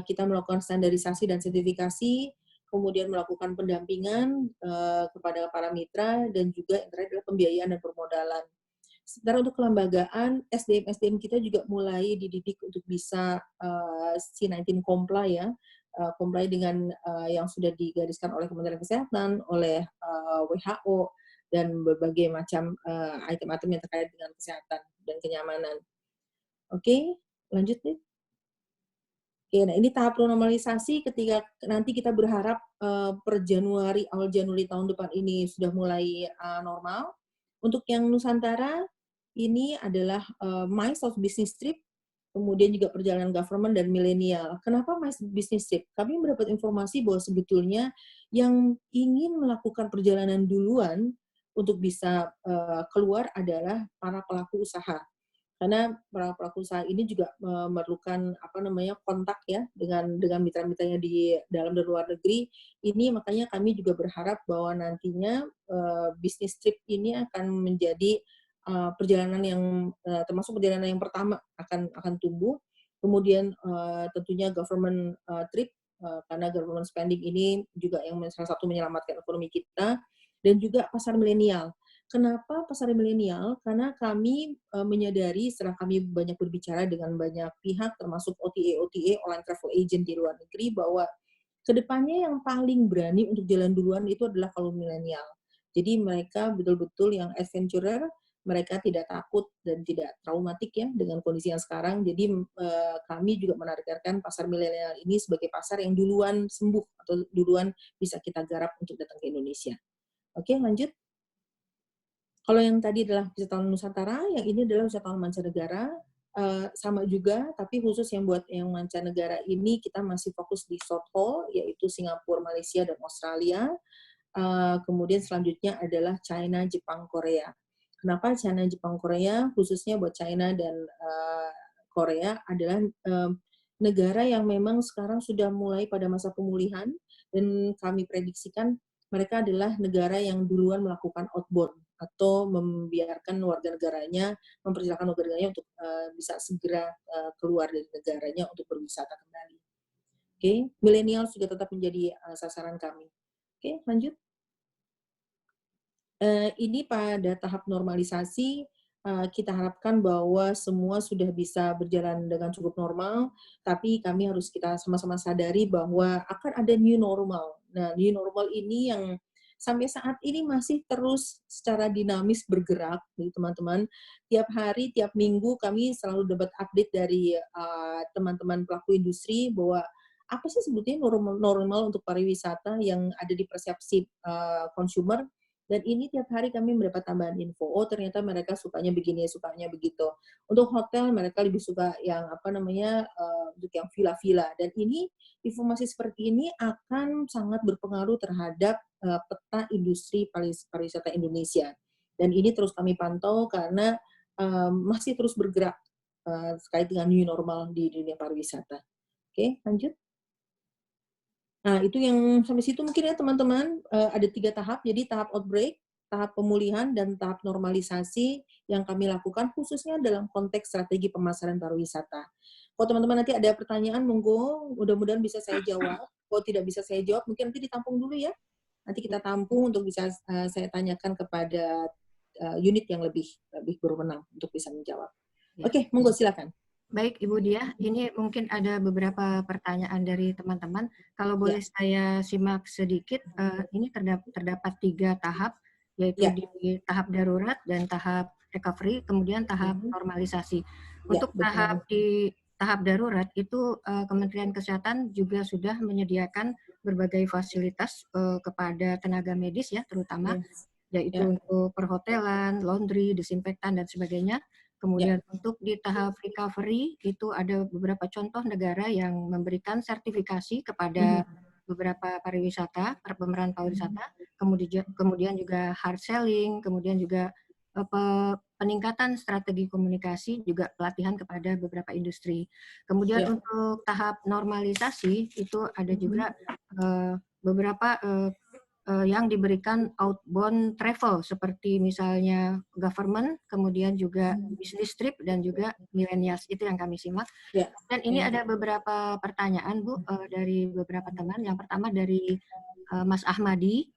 Kita melakukan standarisasi dan sertifikasi, kemudian melakukan pendampingan kepada para mitra dan juga yang terakhir adalah pembiayaan dan permodalan. Sementara untuk kelembagaan, SDM kita juga mulai dididik untuk bisa C19 comply ya. Comply dengan yang sudah digariskan oleh Kementerian Kesehatan, oleh WHO, dan berbagai macam item-item yang terkait dengan kesehatan dan kenyamanan. Oke, lanjut nih. Oke, nah ini tahap normalisasi ketika nanti kita berharap awal Januari tahun depan ini sudah mulai normal. Untuk yang Nusantara, ini adalah My South Business Trip, kemudian juga perjalanan government dan milenial. Kenapa My Business Trip? Kami mendapat informasi bahwa sebetulnya yang ingin melakukan perjalanan duluan untuk bisa keluar adalah para pelaku usaha. Karena para pelaku usaha ini juga memerlukan kontak ya dengan mitra-mitranya di dalam dan luar negeri. Ini makanya kami juga berharap bahwa nantinya business trip ini akan menjadi perjalanan yang termasuk perjalanan yang pertama akan tumbuh. Kemudian tentunya government trip karena government spending ini juga yang salah satu menyelamatkan ekonomi kita, dan juga pasar milenial. Kenapa pasar milenial? Karena kami menyadari setelah kami banyak berbicara dengan banyak pihak, termasuk OTA, online travel agent di luar negeri, bahwa kedepannya yang paling berani untuk jalan duluan itu adalah kaum milenial. Jadi mereka betul-betul yang adventurer, mereka tidak takut dan tidak traumatik ya dengan kondisi yang sekarang. Jadi kami juga menargetkan pasar milenial ini sebagai pasar yang duluan sembuh atau duluan bisa kita garap untuk datang ke Indonesia. Oke, lanjut. Kalau yang tadi adalah wisatawan Nusantara, yang ini adalah wisatawan mancanegara. Sama juga, tapi khusus yang buat yang mancanegara ini kita masih fokus di short haul, yaitu Singapura, Malaysia, dan Australia. Kemudian selanjutnya adalah China, Jepang, Korea. Kenapa China, Jepang, Korea? Khususnya buat China dan Korea adalah negara yang memang sekarang sudah mulai pada masa pemulihan, dan kami prediksikan mereka adalah negara yang duluan melakukan outbound atau membiarkan warga negaranya, mempersilahkan warga negaranya untuk bisa segera keluar dari negaranya untuk berwisata kembali. Oke, milenial juga tetap menjadi sasaran kami. Oke, lanjut. Ini pada tahap normalisasi, kita harapkan bahwa semua sudah bisa berjalan dengan cukup normal, tapi kami harus kita sama-sama sadari bahwa akan ada new normal. Nah, new normal ini yang sampai saat ini masih terus secara dinamis bergerak, nih teman-teman. Tiap hari, tiap minggu kami selalu dapat update dari teman-teman pelaku industri bahwa apa sih sebetulnya normal untuk pariwisata yang ada di persepsi consumer. Dan ini tiap hari kami mendapat tambahan info. Oh, ternyata mereka sukanya begini, sukanya begitu. Untuk hotel mereka lebih suka yang untuk yang villa-villa. Dan ini informasi seperti ini akan sangat berpengaruh terhadap peta industri pariwisata Indonesia. Dan ini terus kami pantau karena masih terus bergerak terkait dengan new normal di dunia pariwisata. Oke, lanjut. Nah, itu yang sampai situ mungkin ya teman-teman, ada 3 tahap, jadi tahap outbreak, tahap pemulihan, dan tahap normalisasi yang kami lakukan khususnya dalam konteks strategi pemasaran pariwisata. Kalau teman-teman nanti ada pertanyaan, monggo, mudah-mudahan bisa saya jawab. Kalau tidak bisa saya jawab, mungkin nanti ditampung dulu ya. Nanti kita tampung untuk bisa saya tanyakan kepada unit yang lebih berwenang untuk bisa menjawab. Oke, monggo silakan. Baik, Ibu Diah, ini mungkin ada beberapa pertanyaan dari teman-teman. Kalau boleh saya simak sedikit, ini terdapat 3 tahap, yaitu di tahap darurat dan tahap recovery, kemudian tahap normalisasi. Untuk di tahap darurat itu Kementerian Kesehatan juga sudah menyediakan berbagai fasilitas kepada tenaga medis ya, terutama yaitu untuk perhotelan, laundry, disinfektan dan sebagainya. Kemudian untuk di tahap recovery itu ada beberapa contoh negara yang memberikan sertifikasi kepada beberapa pemeran pariwisata, kemudian juga hard selling, kemudian juga peningkatan strategi komunikasi, juga pelatihan kepada beberapa industri. Kemudian untuk tahap normalisasi itu ada juga beberapa yang diberikan outbound travel seperti misalnya government, kemudian juga business trip dan juga millennials, itu yang kami simak. Dan ini ada beberapa pertanyaan Bu dari beberapa teman. Yang pertama dari Mas Ahmadi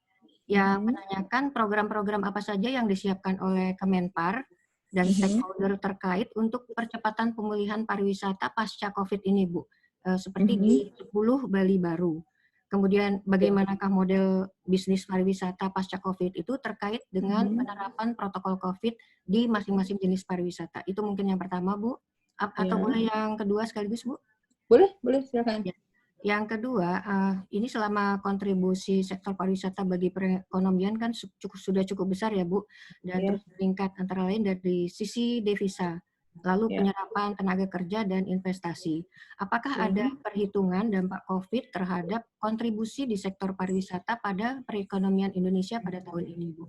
yang menanyakan program-program apa saja yang disiapkan oleh Kemenpar dan stakeholder terkait untuk percepatan pemulihan pariwisata pasca COVID ini Bu, seperti di 10 Bali Baru. Kemudian bagaimanakah model bisnis pariwisata pasca COVID itu terkait dengan penerapan protokol COVID di masing-masing jenis pariwisata. Itu mungkin yang pertama, Bu. Atau boleh yang kedua sekaligus, Bu? Boleh, silakan. Ya. Yang kedua, ini selama kontribusi sektor pariwisata bagi perekonomian kan sudah cukup besar ya, Bu. Dan terus meningkat antara lain dari sisi devisa, lalu penyerapan tenaga kerja dan investasi. Apakah ada perhitungan dampak COVID terhadap kontribusi di sektor pariwisata pada perekonomian Indonesia pada tahun ini, Bu?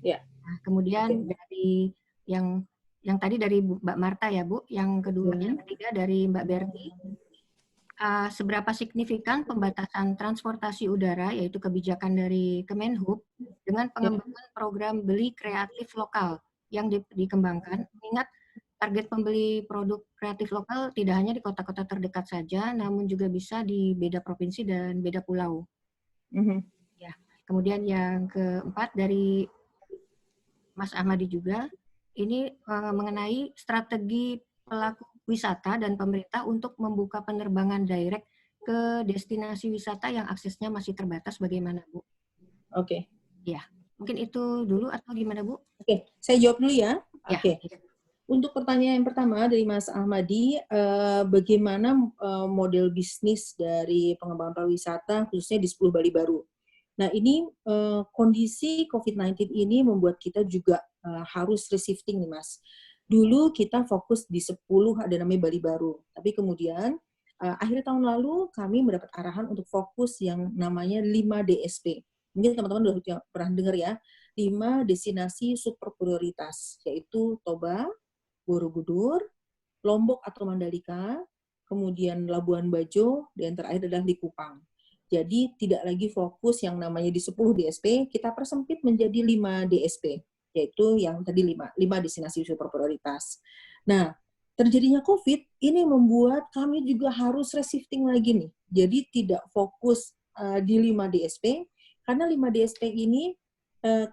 Nah, kemudian dari yang tadi dari Mbak Marta ya, Bu. Yang kedua, yang ketiga dari Mbak Berti. Seberapa signifikan pembatasan transportasi udara, yaitu kebijakan dari Kemenhub, dengan pengembangan program beli kreatif lokal yang dikembangkan, mengingat target pembeli produk kreatif lokal tidak hanya di kota-kota terdekat saja, namun juga bisa di beda provinsi dan beda pulau. Ya. Kemudian yang keempat dari Mas Ahmadi juga, ini mengenai strategi pelaku wisata dan pemerintah untuk membuka penerbangan direct ke destinasi wisata yang aksesnya masih terbatas, bagaimana, Bu? Oke. Ya, mungkin itu dulu atau gimana, Bu? Oke, saya jawab dulu ya. Ya. Oke. Untuk pertanyaan yang pertama dari Mas Ahmadi, bagaimana model bisnis dari pengembangan pariwisata khususnya di 10 Bali Baru. Nah, ini kondisi COVID-19 ini membuat kita juga harus re-shifting nih, Mas. Dulu kita fokus di 10 ada namanya Bali Baru, tapi kemudian akhir tahun lalu kami mendapat arahan untuk fokus yang namanya 5 DSP. Mungkin teman-teman sudah pernah dengar ya, 5 destinasi super prioritas, yaitu Toba, Borobudur, Lombok atau Mandalika, kemudian Labuan Bajo, dan terakhir adalah Likupang. Jadi tidak lagi fokus yang namanya di 10 DSP, kita persempit menjadi 5 DSP, yaitu yang tadi 5 destinasi super prioritas. Nah, terjadinya COVID, ini membuat kami juga harus re-shifting lagi nih. Jadi tidak fokus di 5 DSP, karena 5 DSP ini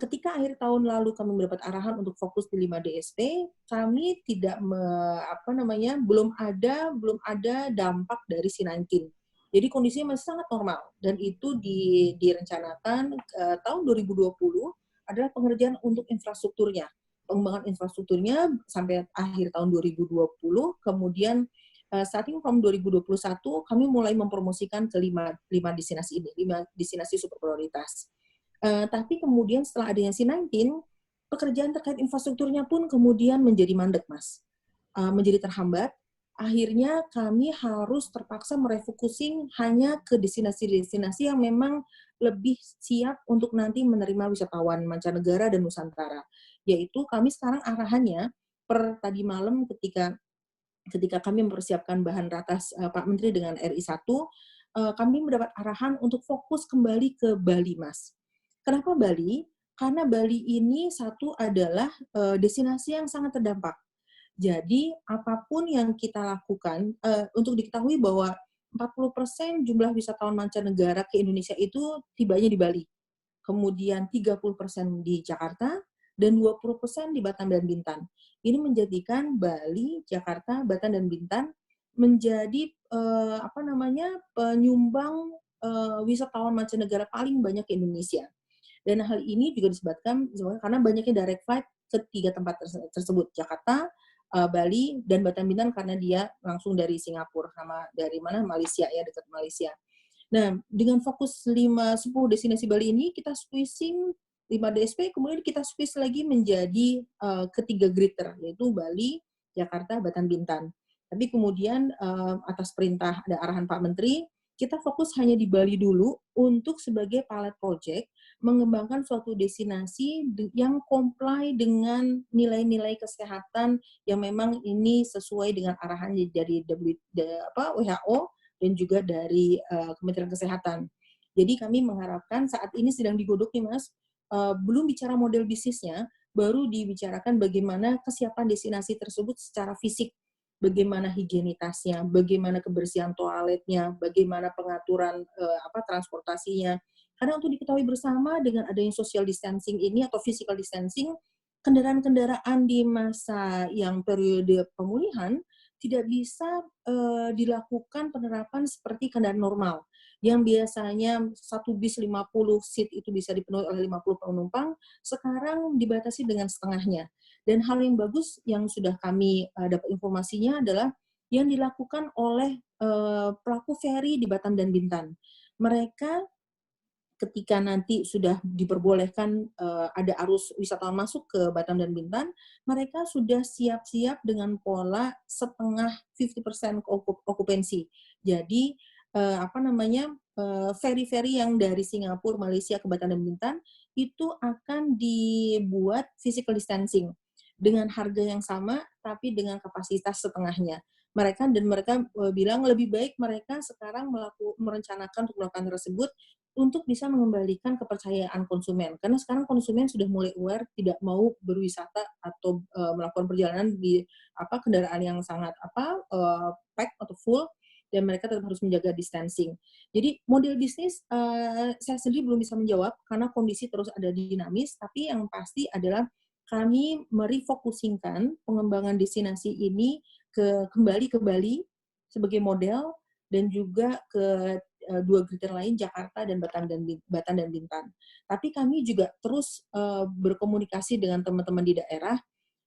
ketika akhir tahun lalu kami mendapat arahan untuk fokus di 5 DSP, kami tidak belum ada dampak dari C19. Jadi kondisinya masih sangat normal dan itu direncanakan tahun 2020 adalah pengerjaan untuk infrastrukturnya. Pengembangan infrastrukturnya sampai akhir tahun 2020, kemudian starting from 2021 kami mulai mempromosikan ke 5 destinasi ini, 5 destinasi super prioritas. Tapi kemudian setelah adanya C19, pekerjaan terkait infrastrukturnya pun kemudian menjadi mandek, Mas. Menjadi terhambat. Akhirnya kami harus terpaksa merefocusing hanya ke destinasi-destinasi yang memang lebih siap untuk nanti menerima wisatawan mancanegara dan Nusantara. Yaitu kami sekarang arahannya per tadi malam ketika kami mempersiapkan bahan ratas Pak Menteri dengan RI1, kami mendapat arahan untuk fokus kembali ke Bali, Mas. Kenapa Bali? Karena Bali ini satu adalah destinasi yang sangat terdampak. Jadi apapun yang kita lakukan, untuk diketahui bahwa 40% jumlah wisatawan mancanegara ke Indonesia itu tibanya di Bali. Kemudian 30% di Jakarta, dan 20% di Batam dan Bintan. Ini menjadikan Bali, Jakarta, Batam, dan Bintan menjadi penyumbang wisatawan mancanegara paling banyak ke Indonesia. Dan hal ini juga disebabkan karena banyaknya direct flight ke 3 tempat tersebut, Jakarta, Bali, dan Batam Bintan karena dia langsung dari Singapura sama dari Malaysia ya, dekat Malaysia. Nah, dengan fokus 10 destinasi Bali ini kita squeezing 5 DSP, kemudian kita squeeze lagi menjadi ketiga greater, yaitu Bali, Jakarta, Batam, Bintan. Tapi kemudian atas perintah ada arahan Pak Menteri, kita fokus hanya di Bali dulu untuk sebagai pilot project mengembangkan suatu destinasi yang comply dengan nilai-nilai kesehatan yang memang ini sesuai dengan arahan dari WHO dan juga dari Kementerian Kesehatan. Jadi kami mengharapkan saat ini sedang digodok nih Mas, belum bicara model bisnisnya, baru dibicarakan bagaimana kesiapan destinasi tersebut secara fisik. Bagaimana higienitasnya, bagaimana kebersihan toiletnya, bagaimana pengaturan transportasinya. Karena untuk diketahui bersama dengan adanya social distancing ini atau physical distancing, kendaraan-kendaraan di masa yang periode pemulihan tidak bisa dilakukan penerapan seperti kendaraan normal. Yang biasanya satu bis 50 seat itu bisa dipenuhi oleh 50 penumpang, sekarang dibatasi dengan setengahnya. Dan hal yang bagus yang sudah kami dapat informasinya adalah yang dilakukan oleh pelaku feri di Batam dan Bintan. Mereka ketika nanti sudah diperbolehkan ada arus wisatawan masuk ke Batam dan Bintan, mereka sudah siap-siap dengan pola setengah 50% okupansi. Jadi feri-feri yang dari Singapura, Malaysia ke Batam dan Bintan itu akan dibuat physical distancing dengan harga yang sama tapi dengan kapasitas setengahnya. Mereka bilang lebih baik mereka sekarang merencanakan untuk melakukan tersebut untuk bisa mengembalikan kepercayaan konsumen. Karena sekarang konsumen sudah mulai aware, tidak mau berwisata atau melakukan perjalanan di kendaraan yang sangat pack atau full, dan mereka tetap harus menjaga distancing. Jadi model bisnis saya sendiri belum bisa menjawab karena kondisi terus ada dinamis, tapi yang pasti adalah kami merefocusingkan pengembangan destinasi ini kembali ke Bali sebagai model, dan juga ke dua greater lain, Jakarta dan Batam dan Bintan. Tapi kami juga terus berkomunikasi dengan teman-teman di daerah,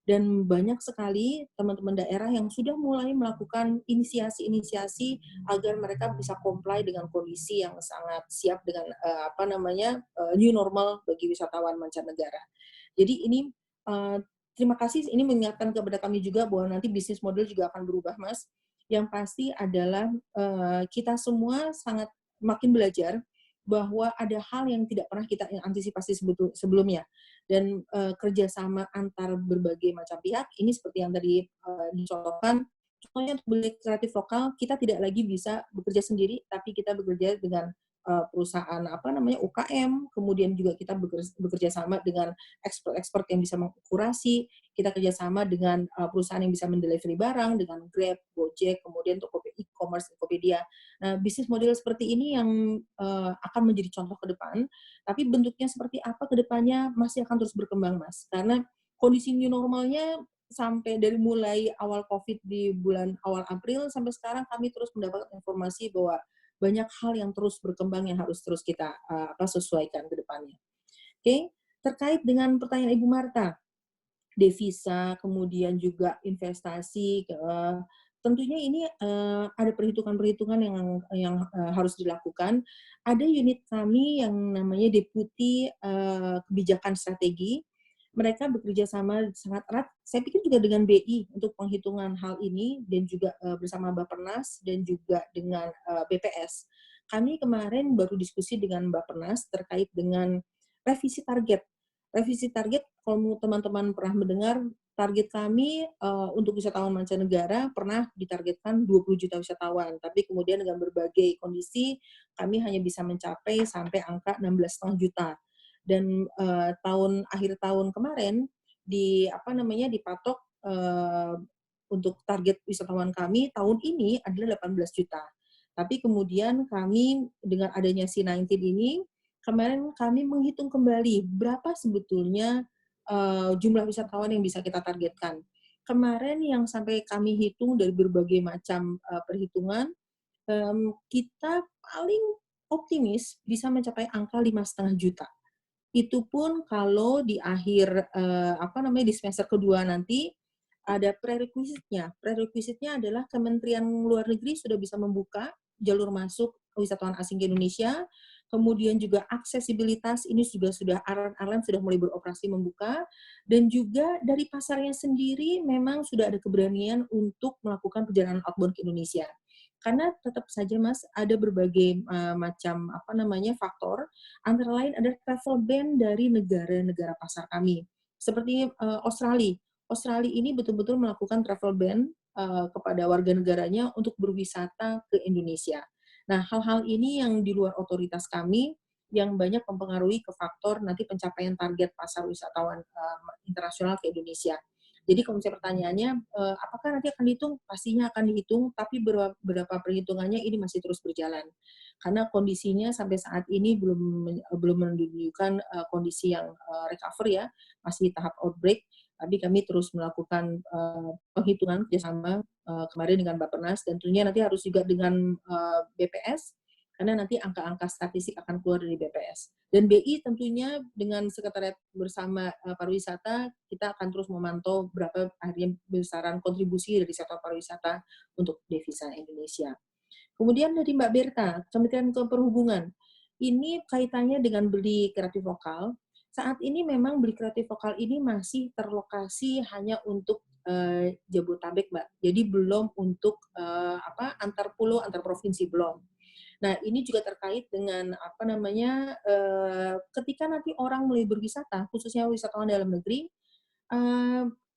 dan banyak sekali teman-teman daerah yang sudah mulai melakukan inisiasi-inisiasi agar mereka bisa comply dengan kondisi yang sangat siap dengan new normal bagi wisatawan mancanegara. Jadi ini terima kasih, ini mengingatkan kepada kami juga bahwa nanti bisnis model juga akan berubah, Mas. Yang pasti adalah kita semua sangat makin belajar bahwa ada hal yang tidak pernah kita antisipasi sebelumnya, dan kerjasama antar berbagai macam pihak ini seperti yang tadi dicontohkan. Contohnya untuk beli kreatif lokal, kita tidak lagi bisa bekerja sendiri, tapi kita bekerja dengan perusahaan UKM, kemudian juga kita bekerja sama dengan expert yang bisa mengkurasi, kita kerjasama dengan perusahaan yang bisa mendelivery barang, dengan Grab, Gojek, kemudian e-commerce, Tokopedia. Nah, bisnis model seperti ini yang akan menjadi contoh ke depan, tapi bentuknya seperti apa ke depannya masih akan terus berkembang, Mas. Karena kondisi new normalnya sampai dari mulai awal COVID di bulan awal April sampai sekarang kami terus mendapatkan informasi bahwa banyak hal yang terus berkembang yang harus terus kita sesuaikan ke depannya. Oke, terkait dengan pertanyaan Ibu Marta, devisa, kemudian juga investasi, tentunya ini ada perhitungan-perhitungan yang harus dilakukan. Ada unit kami yang namanya Deputi Kebijakan Strategi. Mereka bekerja sama sangat erat, saya pikir juga dengan BI untuk penghitungan hal ini, dan juga bersama Bappenas dan juga dengan BPS. Kami kemarin baru diskusi dengan Bappenas terkait dengan revisi target. Revisi target, kalau teman-teman pernah mendengar, target kami untuk wisatawan mancanegara pernah ditargetkan 20 juta wisatawan, tapi kemudian dengan berbagai kondisi kami hanya bisa mencapai sampai angka 16,5 juta. Dan akhir tahun kemarin dipatok untuk target wisatawan kami tahun ini adalah 18 juta. Tapi kemudian kami dengan adanya C19 ini, kemarin kami menghitung kembali berapa sebetulnya jumlah wisatawan yang bisa kita targetkan. Kemarin yang sampai kami hitung dari berbagai macam perhitungan, kita paling optimis bisa mencapai angka 5,5 juta. Itu pun kalau di akhir di semester kedua nanti ada prerequisite-nya. Prerequisite-nya adalah Kementerian Luar Negeri sudah bisa membuka jalur masuk wisatawan asing ke Indonesia, kemudian juga aksesibilitas ini juga sudah airline sudah mulai beroperasi membuka, dan juga dari pasarnya sendiri memang sudah ada keberanian untuk melakukan perjalanan outbound ke Indonesia. Karena tetap saja, Mas, ada berbagai macam faktor, antara lain ada travel ban dari negara-negara pasar kami. Seperti Australia. Australia ini betul-betul melakukan travel ban kepada warga negaranya untuk berwisata ke Indonesia. Nah, hal-hal ini yang di luar otoritas kami, yang banyak mempengaruhi ke faktor nanti pencapaian target pasar wisatawan internasional ke Indonesia. Jadi kalau misalnya pertanyaannya, apakah nanti akan dihitung? Pastinya akan dihitung, tapi beberapa perhitungannya ini masih terus berjalan. Karena kondisinya sampai saat ini belum menunjukkan kondisi yang recover ya, masih tahap outbreak. Tapi kami terus melakukan penghitungan kerjasama kemarin dengan Bappenas, dan tentunya nanti harus juga dengan BPS, karena nanti angka-angka statistik akan keluar dari BPS. Dan BI tentunya dengan sekretariat bersama pariwisata, kita akan terus memantau berapa akhirnya besaran kontribusi dari sektor pariwisata untuk devisa Indonesia. Kemudian dari Mbak Berta, Kementerian Perhubungan, ini kaitannya dengan beli kreatif lokal. Saat ini memang beli kreatif lokal ini masih terlokasi hanya untuk Jabodetabek, Mbak. Jadi belum untuk antar pulau, antar provinsi belum. Nah, ini juga terkait dengan ketika nanti orang mulai berwisata, khususnya wisatawan dalam negeri,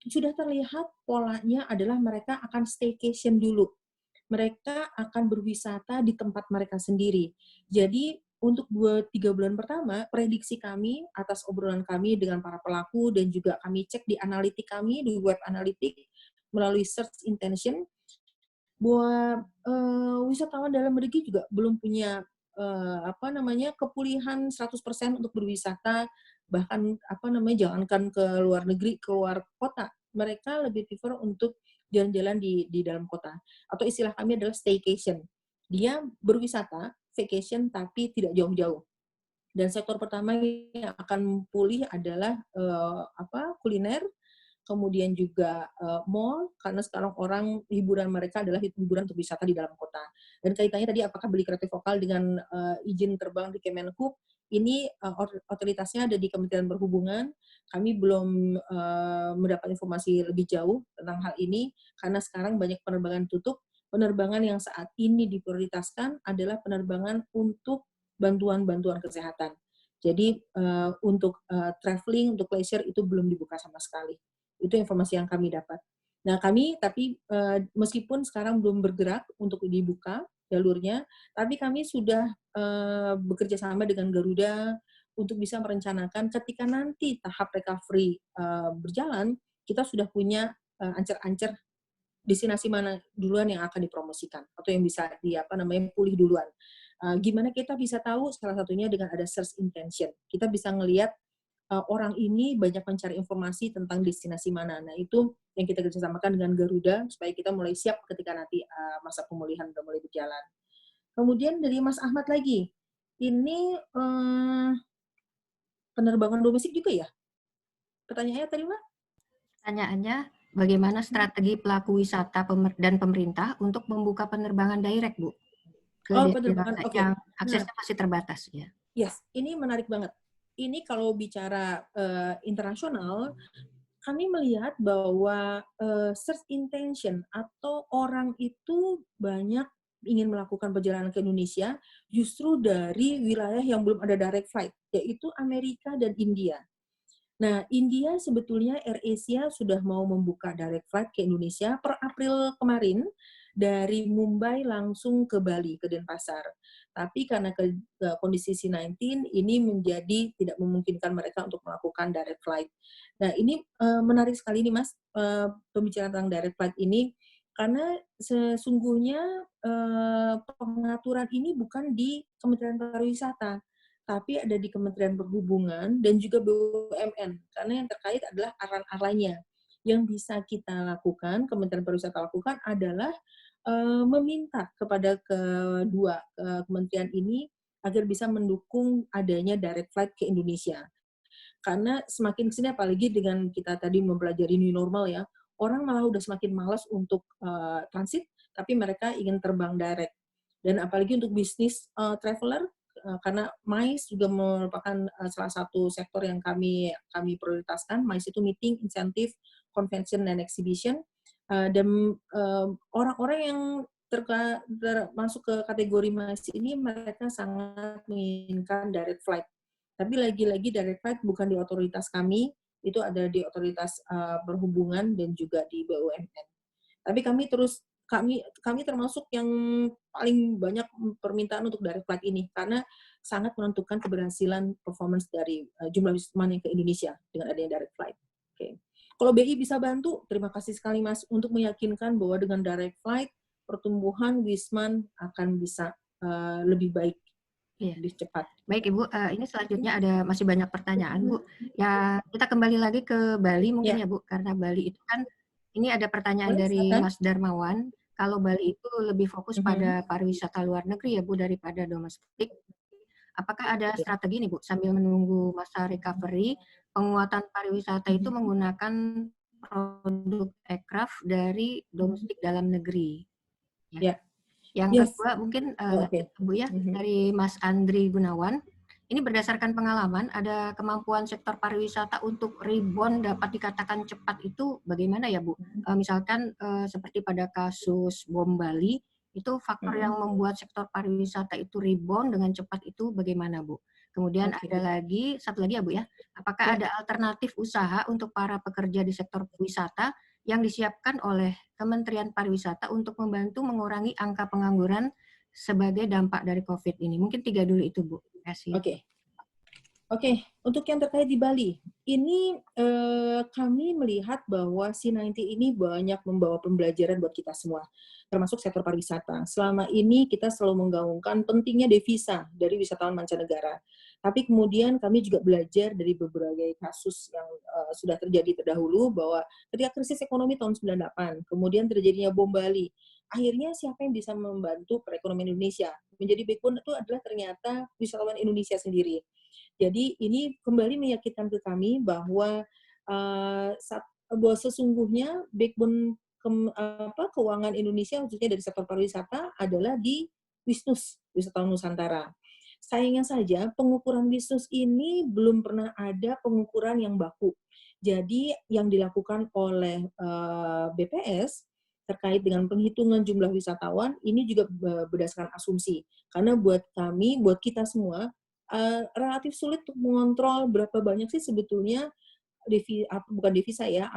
sudah terlihat polanya adalah mereka akan staycation dulu. Mereka akan berwisata di tempat mereka sendiri. Jadi untuk 2-3 bulan pertama, prediksi kami atas obrolan kami dengan para pelaku dan juga kami cek di analitik kami, di web analitik melalui search intention, bahwa wisatawan dalam negeri juga belum punya kepulihan 100% untuk berwisata, bahkan jangankan ke luar negeri, keluar kota. Mereka lebih prefer untuk jalan-jalan di dalam kota. Atau istilah kami adalah staycation. Dia berwisata, vacation, tapi tidak jauh-jauh. Dan sektor pertama yang akan pulih adalah kuliner, kemudian juga mall, karena sekarang orang hiburan mereka adalah hiburan untuk wisata di dalam kota. Dan kaitannya tadi apakah beli kreatif lokal dengan izin terbang di Kemenhub, ini otoritasnya ada di Kementerian Perhubungan. Kami belum mendapat informasi lebih jauh tentang hal ini, karena sekarang banyak penerbangan tutup. Penerbangan yang saat ini diprioritaskan adalah penerbangan untuk bantuan-bantuan kesehatan. Jadi untuk traveling, untuk leisure itu belum dibuka sama sekali. Itu informasi yang kami dapat. Nah, kami tapi meskipun sekarang belum bergerak untuk dibuka jalurnya, tapi kami sudah bekerja sama dengan Garuda untuk bisa merencanakan ketika nanti tahap recovery berjalan, kita sudah punya ancer-ancer destinasi mana duluan yang akan dipromosikan atau yang bisa pulih duluan. Gimana kita bisa tahu? Salah satunya dengan ada search intention. Kita bisa ngelihat orang ini banyak mencari informasi tentang destinasi mana. Nah, itu yang kita kerjasamakan dengan Garuda supaya kita mulai siap ketika nanti masa pemulihan sudah mulai berjalan. Kemudian dari Mas Ahmad lagi, ini penerbangan domestik juga ya? Pertanyaannya tadi, Mbak? Pertanyaannya, bagaimana strategi pelaku wisata dan pemerintah untuk membuka penerbangan direct, Bu? Ke penerbangan, oke. Yang aksesnya masih terbatas, ya. Yes, ini menarik banget. Ini kalau bicara internasional, kami melihat bahwa search intention atau orang itu banyak ingin melakukan perjalanan ke Indonesia justru dari wilayah yang belum ada direct flight, yaitu Amerika dan India. Nah, India sebetulnya AirAsia sudah mau membuka direct flight ke Indonesia per April kemarin dari Mumbai langsung ke Bali, ke Denpasar. Tapi karena kondisi C-19 ini menjadi tidak memungkinkan mereka untuk melakukan direct flight. Nah, ini menarik sekali nih, Mas, pembicaraan tentang direct flight ini, karena sesungguhnya pengaturan ini bukan di Kementerian Pariwisata, tapi ada di Kementerian Perhubungan dan juga BUMN, karena yang terkait adalah aran-arannya. Yang bisa kita lakukan, Kementerian Pariwisata lakukan adalah meminta kepada kedua kementerian ini agar bisa mendukung adanya direct flight ke Indonesia. Karena semakin kesini, apalagi dengan kita tadi mempelajari new normal ya, orang malah udah semakin malas untuk transit, tapi mereka ingin terbang direct. Dan apalagi untuk bisnis traveler, karena MICE juga merupakan salah satu sektor yang kami prioritaskan. MICE itu meeting, insentif, convention, dan exhibition. Dan orang-orang yang termasuk ke kategori MICE ini, mereka sangat menginginkan direct flight. Tapi lagi-lagi direct flight bukan di otoritas kami, itu ada di otoritas perhubungan dan juga di BUMN. Tapi kami termasuk yang paling banyak permintaan untuk direct flight ini, karena sangat menentukan keberhasilan performance dari jumlah wisatawan yang ke Indonesia dengan adanya direct flight. Oke. Kalau BI bisa bantu, terima kasih sekali, Mas, untuk meyakinkan bahwa dengan direct flight, pertumbuhan Wisman akan bisa lebih baik, lebih cepat. Baik, Ibu. Ini selanjutnya masih banyak pertanyaan, Bu. Ya, kita kembali lagi ke Bali mungkin ya, Bu, karena Bali itu kan, ini ada pertanyaan dari Mas Darmawan. Kalau Bali itu lebih fokus pada pariwisata luar negeri ya, Bu, daripada domestik. Apakah ada strategi nih, Bu, sambil menunggu masa recovery, penguatan pariwisata itu menggunakan produk aircraft dari domestik dalam negeri? Ya. Yang kedua mungkin Bu ya, dari Mas Andri Gunawan. Ini berdasarkan pengalaman, ada kemampuan sektor pariwisata untuk rebound dapat dikatakan cepat itu bagaimana ya, Bu? Misalkan seperti pada kasus bom Bali, itu faktor yang membuat sektor pariwisata itu rebound dengan cepat itu bagaimana, Bu? Kemudian ada satu lagi ya, Bu ya. Apakah ada alternatif usaha untuk para pekerja di sektor wisata yang disiapkan oleh Kementerian Pariwisata untuk membantu mengurangi angka pengangguran sebagai dampak dari COVID ini? Mungkin 3 dulu itu, Bu. Terima kasih. Oke, untuk yang terkait di Bali, ini kami melihat bahwa C90 ini banyak membawa pembelajaran buat kita semua, termasuk sektor pariwisata. Selama ini kita selalu menggaungkan pentingnya devisa dari wisatawan mancanegara. Tapi kemudian kami juga belajar dari berbagai kasus yang sudah terjadi terdahulu bahwa ketika krisis ekonomi tahun 98, kemudian terjadinya bom Bali, akhirnya siapa yang bisa membantu perekonomian Indonesia? Menjadi backbone itu adalah ternyata wisatawan Indonesia sendiri. Jadi ini kembali meyakinkan ke kami bahwa bahwa sesungguhnya backbone keuangan Indonesia khususnya dari sektor pariwisata adalah di Wisnus, Wisatawan Nusantara. Sayangnya saja pengukuran Wisnus ini belum pernah ada pengukuran yang baku. Jadi yang dilakukan oleh BPS terkait dengan penghitungan jumlah wisatawan ini juga berdasarkan asumsi. Karena buat kami, buat kita semua, relatif sulit untuk mengontrol berapa banyak sih sebetulnya bukan devisa ya,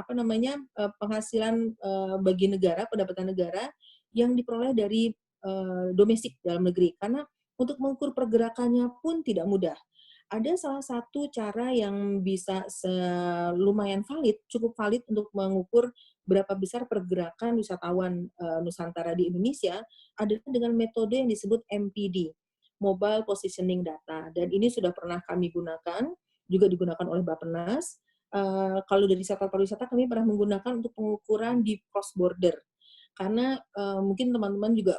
penghasilan bagi negara, pendapatan negara yang diperoleh dari domestik dalam negeri. Karena untuk mengukur pergerakannya pun tidak mudah. Ada salah satu cara yang bisa lumayan valid, cukup valid untuk mengukur berapa besar pergerakan wisatawan Nusantara di Indonesia adalah dengan metode yang disebut MPD. Mobile Positioning Data, dan ini sudah pernah kami gunakan, juga digunakan oleh Bappenas. Kalau dari sektor pariwisata kami pernah menggunakan untuk pengukuran di cross border, karena mungkin teman-teman juga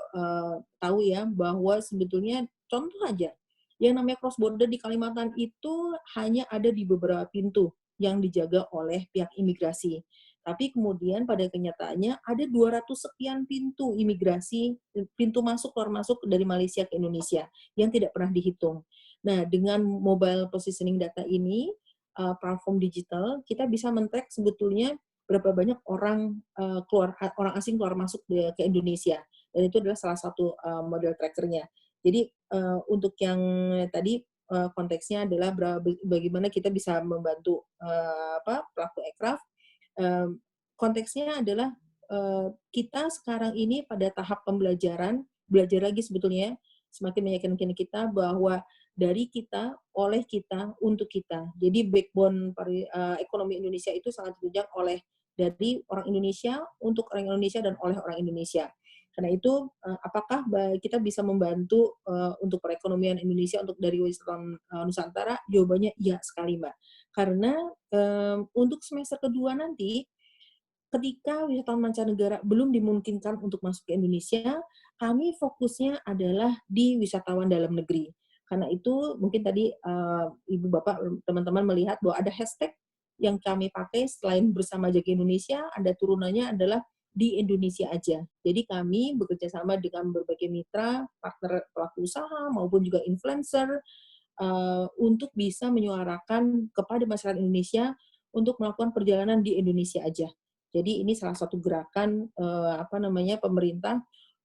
tahu ya bahwa sebetulnya contoh aja, yang namanya cross border di Kalimantan itu hanya ada di beberapa pintu yang dijaga oleh pihak imigrasi. Tapi kemudian pada kenyataannya ada 200 sekian pintu imigrasi, pintu masuk keluar masuk dari Malaysia ke Indonesia yang tidak pernah dihitung. Nah, dengan mobile positioning data ini, platform digital, kita bisa men-track sebetulnya berapa banyak orang orang asing keluar masuk ke Indonesia. Dan itu adalah salah satu model trackernya. Jadi untuk yang tadi konteksnya adalah bagaimana kita bisa membantu pelaku aircraft. Konteksnya adalah kita sekarang ini pada tahap pembelajaran, belajar lagi sebetulnya, semakin meyakinkan kita bahwa dari kita, oleh kita, untuk kita. Jadi backbone ekonomi Indonesia itu sangat ditunjang oleh dari orang Indonesia, untuk orang Indonesia, dan oleh orang Indonesia. Karena itu, apakah kita bisa membantu untuk perekonomian Indonesia untuk dari wisatawan Nusantara? Jawabannya iya sekali, Mbak. Karena untuk semester kedua nanti, ketika wisatawan mancanegara belum dimungkinkan untuk masuk ke Indonesia, kami fokusnya adalah di wisatawan dalam negeri. Karena itu mungkin tadi Ibu Bapak teman-teman melihat bahwa ada hashtag yang kami pakai selain bersama Jaga Indonesia, ada turunannya adalah di Indonesia aja. Jadi kami bekerja sama dengan berbagai mitra, partner pelaku usaha maupun juga influencer untuk bisa menyuarakan kepada masyarakat Indonesia untuk melakukan perjalanan di Indonesia aja. Jadi ini salah satu gerakan pemerintah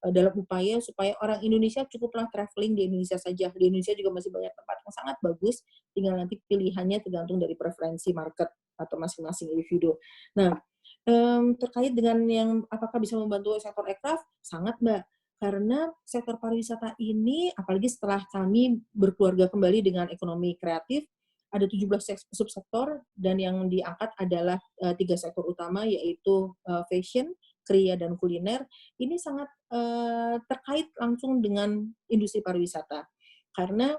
dalam upaya supaya orang Indonesia cukuplah traveling di Indonesia saja. Di Indonesia juga masih banyak tempat yang sangat bagus, tinggal nanti pilihannya tergantung dari preferensi market atau masing-masing individu. Nah, terkait dengan yang apakah bisa membantu sektor aircraft, sangat Mbak. Karena sektor pariwisata ini, apalagi setelah kami berkeluarga kembali dengan ekonomi kreatif, ada 17 subsektor, dan yang diangkat adalah 3 sektor utama, yaitu fashion, kriya, dan kuliner. Ini sangat terkait langsung dengan industri pariwisata. Karena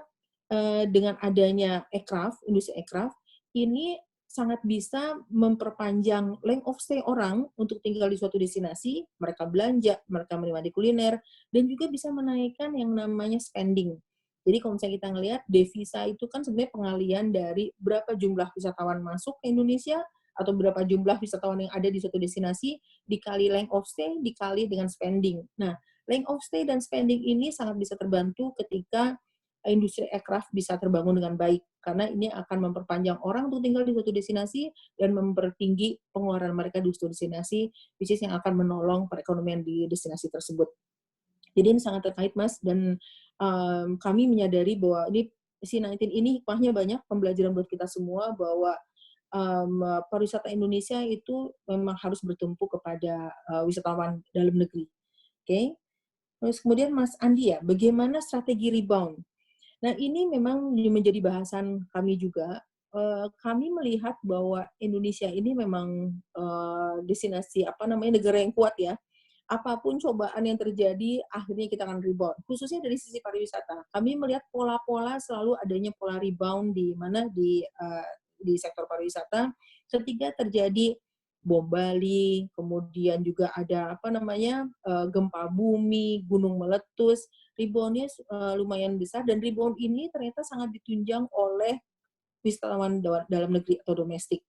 dengan adanya aircraft, industri aircraft, ini sangat bisa memperpanjang length of stay orang untuk tinggal di suatu destinasi, mereka belanja, mereka menikmati kuliner, dan juga bisa menaikkan yang namanya spending. Jadi kalau misalnya kita ngelihat devisa itu kan sebenarnya pengalian dari berapa jumlah wisatawan masuk ke Indonesia atau berapa jumlah wisatawan yang ada di suatu destinasi dikali length of stay dikali dengan spending. Nah, length of stay dan spending ini sangat bisa terbantu ketika industri aircraft bisa terbangun dengan baik karena ini akan memperpanjang orang untuk tinggal di suatu destinasi dan mempertinggi pengeluaran mereka di suatu destinasi, which is yang akan menolong perekonomian di destinasi tersebut. Jadi ini sangat terkait, Mas, dan kami menyadari bahwa ini C19 ini hikmahnya banyak, pembelajaran buat kita semua bahwa pariwisata Indonesia itu memang harus bertumpu kepada wisatawan dalam negeri. Oke? Terus kemudian Mas Andi ya, bagaimana strategi rebound? Nah, ini memang menjadi bahasan kami juga. Kami melihat bahwa Indonesia ini memang destinasi negara yang kuat ya. Apapun cobaan yang terjadi, akhirnya kita akan rebound. Khususnya dari sisi pariwisata, kami melihat pola-pola selalu adanya pola rebound di mana di sektor pariwisata. Ketika terjadi bom Bali, kemudian juga ada gempa bumi, gunung meletus, rebound-nya lumayan besar, dan rebound ini ternyata sangat ditunjang oleh wisatawan dalam negeri atau domestik.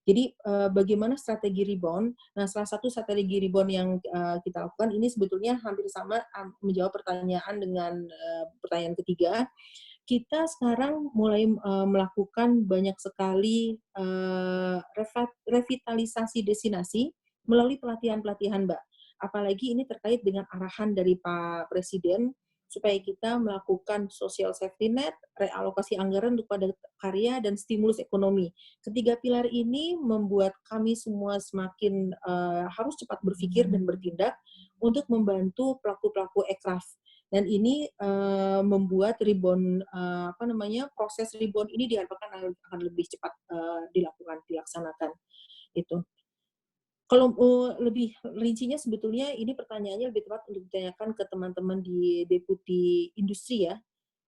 Jadi bagaimana strategi rebound? Nah, salah satu strategi rebound yang kita lakukan ini sebetulnya hampir sama menjawab pertanyaan dengan pertanyaan ketiga. Kita sekarang mulai melakukan banyak sekali revitalisasi destinasi melalui pelatihan-pelatihan, Mbak. Apalagi ini terkait dengan arahan dari Pak Presiden supaya kita melakukan social safety net, realokasi anggaran untuk padat karya, dan stimulus ekonomi. Ketiga pilar ini membuat kami semua semakin harus cepat berpikir dan bertindak untuk membantu pelaku-pelaku ekraf. Dan ini membuat proses rebound ini diharapkan akan lebih cepat dilaksanakan. Itu. Kalau lebih rincinya sebetulnya ini pertanyaannya lebih tepat untuk ditanyakan ke teman-teman di Deputi Industri ya.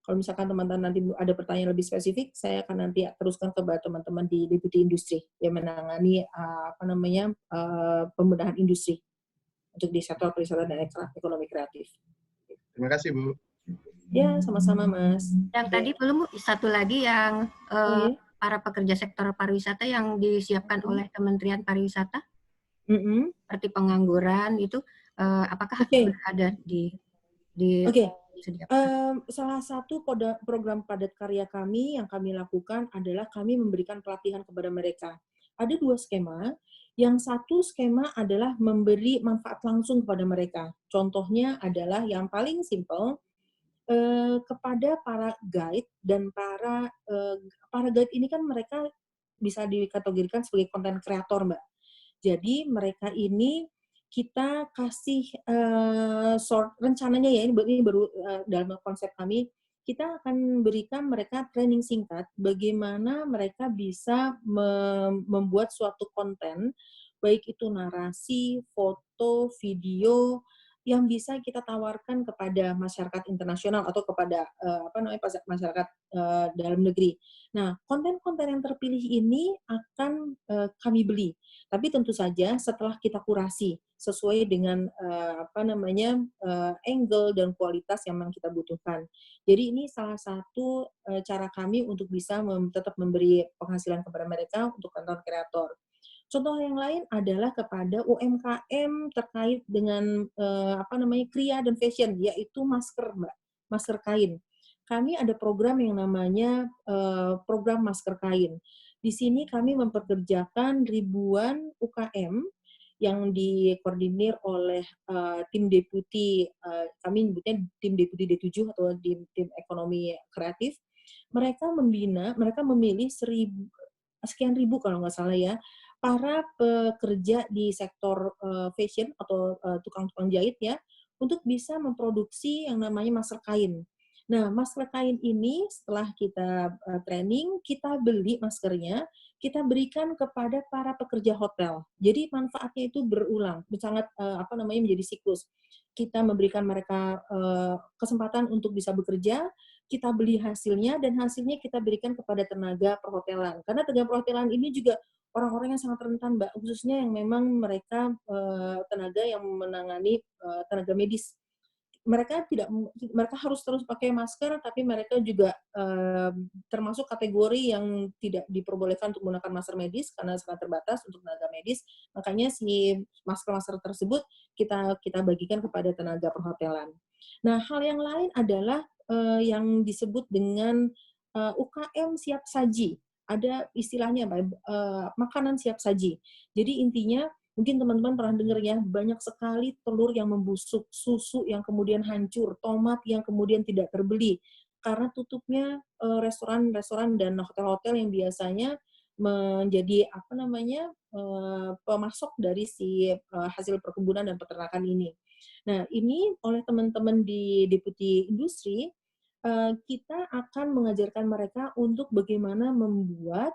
Kalau misalkan teman-teman nanti ada pertanyaan lebih spesifik, saya akan nanti teruskan ke teman-teman di Deputi Industri yang menangani pembenahan industri untuk di sektor pariwisata dan ekonomi kreatif. Terima kasih, Bu. Ya, sama-sama, Mas. Yang tadi belum, Bu, satu lagi yang para pekerja sektor pariwisata yang disiapkan oleh Kementerian Pariwisata, seperti pengangguran itu, apakah ada disediakan? Salah satu program padat karya kami yang kami lakukan adalah kami memberikan pelatihan kepada mereka. Ada 2 skema. Yang satu skema adalah memberi manfaat langsung kepada mereka. Contohnya adalah yang paling simpel, kepada para guide dan para guide ini kan mereka bisa dikategorikan sebagai konten kreator, Mbak. Jadi mereka ini kita kasih rencananya ya, ini baru dalam konsep kami, kita akan berikan mereka training singkat bagaimana mereka bisa membuat suatu konten, baik itu narasi, foto, video, yang bisa kita tawarkan kepada masyarakat internasional atau kepada masyarakat dalam negeri. Nah, konten-konten yang terpilih ini akan kami beli. Tapi tentu saja setelah kita kurasi sesuai dengan angle dan kualitas yang memang kita butuhkan. Jadi ini salah satu cara kami untuk bisa tetap memberi penghasilan kepada mereka untuk konten kreator. Contoh yang lain adalah kepada UMKM terkait dengan kriya dan fashion, yaitu masker, Mbak, masker kain. Kami ada program yang namanya program masker kain. Di sini kami mempekerjakan ribuan UKM yang dikoordinir oleh tim deputi, kami nyebutnya tim deputi D7 atau tim ekonomi kreatif. Mereka memilih sekian ribu kalau nggak salah ya, para pekerja di sektor fashion atau tukang-tukang jahit ya, untuk bisa memproduksi yang namanya masker kain. Nah, masker kain ini setelah kita training, kita beli maskernya, kita berikan kepada para pekerja hotel. Jadi manfaatnya itu berulang, sangat menjadi siklus. Kita memberikan mereka kesempatan untuk bisa bekerja, kita beli hasilnya, dan hasilnya kita berikan kepada tenaga perhotelan. Karena tenaga perhotelan ini juga orang-orang yang sangat rentan, Mbak, khususnya yang memang mereka tenaga yang menangani tenaga medis. Mereka harus terus pakai masker, tapi mereka juga termasuk kategori yang tidak diperbolehkan untuk menggunakan masker medis karena sangat terbatas untuk tenaga medis. Makanya si masker-masker tersebut kita bagikan kepada tenaga perhotelan. Nah, hal yang lain adalah yang disebut dengan UKM siap saji. Ada istilahnya, makanan siap saji. Jadi intinya, mungkin teman-teman pernah dengar ya, banyak sekali telur yang membusuk, susu yang kemudian hancur, tomat yang kemudian tidak terbeli. Karena tutupnya restoran-restoran dan hotel-hotel yang biasanya menjadi pemasok dari si hasil perkebunan dan peternakan ini. Nah, ini oleh teman-teman di Deputi Industri, kita akan mengajarkan mereka untuk bagaimana membuat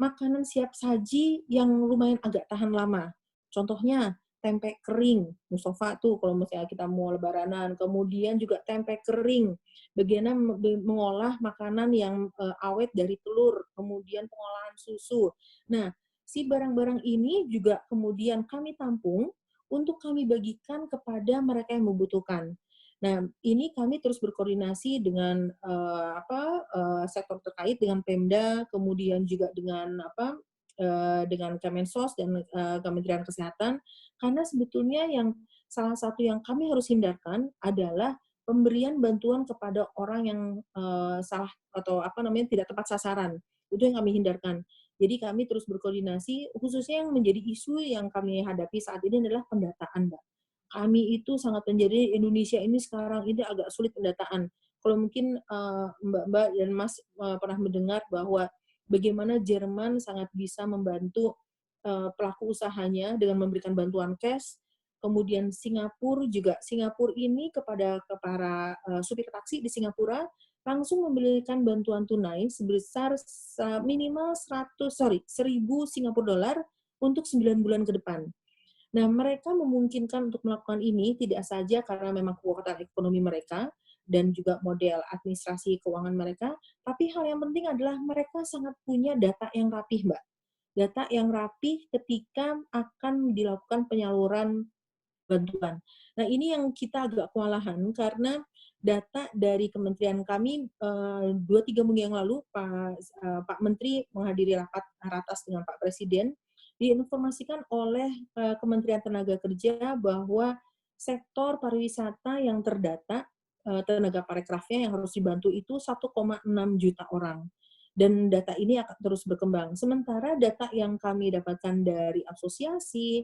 makanan siap saji yang lumayan agak tahan lama. Contohnya, tempe kering, Mustafa tuh kalau misalnya kita mau lebaranan, kemudian juga tempe kering, bagaimana mengolah makanan yang awet dari telur, kemudian pengolahan susu. Nah, si barang-barang ini juga kemudian kami tampung untuk kami bagikan kepada mereka yang membutuhkan. Nah, ini kami terus berkoordinasi dengan sektor terkait dengan Pemda, kemudian juga dengan dengan Kemensos dan Kementerian Kesehatan, karena sebetulnya yang salah satu yang kami harus hindarkan adalah pemberian bantuan kepada orang yang salah atau tidak tepat sasaran. Itu yang kami hindarkan. Jadi kami terus berkoordinasi, khususnya yang menjadi isu yang kami hadapi saat ini adalah pendataan, Mbak. Kami itu sangat menjadi Indonesia ini sekarang ini agak sulit pendataan. Kalau mungkin Mbak-Mbak dan Mas pernah mendengar bahwa bagaimana Jerman sangat bisa membantu pelaku usahanya dengan memberikan bantuan cash. Kemudian Singapura ini kepada para supir taksi di Singapura langsung memberikan bantuan tunai sebesar minimal 1.000 Singapura dolar untuk 9 bulan ke depan. Nah, mereka memungkinkan untuk melakukan ini tidak saja karena memang kekuatan ekonomi mereka dan juga model administrasi keuangan mereka, tapi hal yang penting adalah mereka sangat punya data yang rapih, Mbak. Data yang rapih ketika akan dilakukan penyaluran bantuan. Nah, ini yang kita agak kewalahan karena data dari kementerian kami 2-3 minggu yang lalu Pak Menteri menghadiri ratas dengan Pak Presiden, diinformasikan oleh Kementerian Tenaga Kerja bahwa sektor pariwisata yang terdata tenaga parekrafnya yang harus dibantu itu 1,6 juta orang. Dan data ini akan terus berkembang. Sementara data yang kami dapatkan dari asosiasi,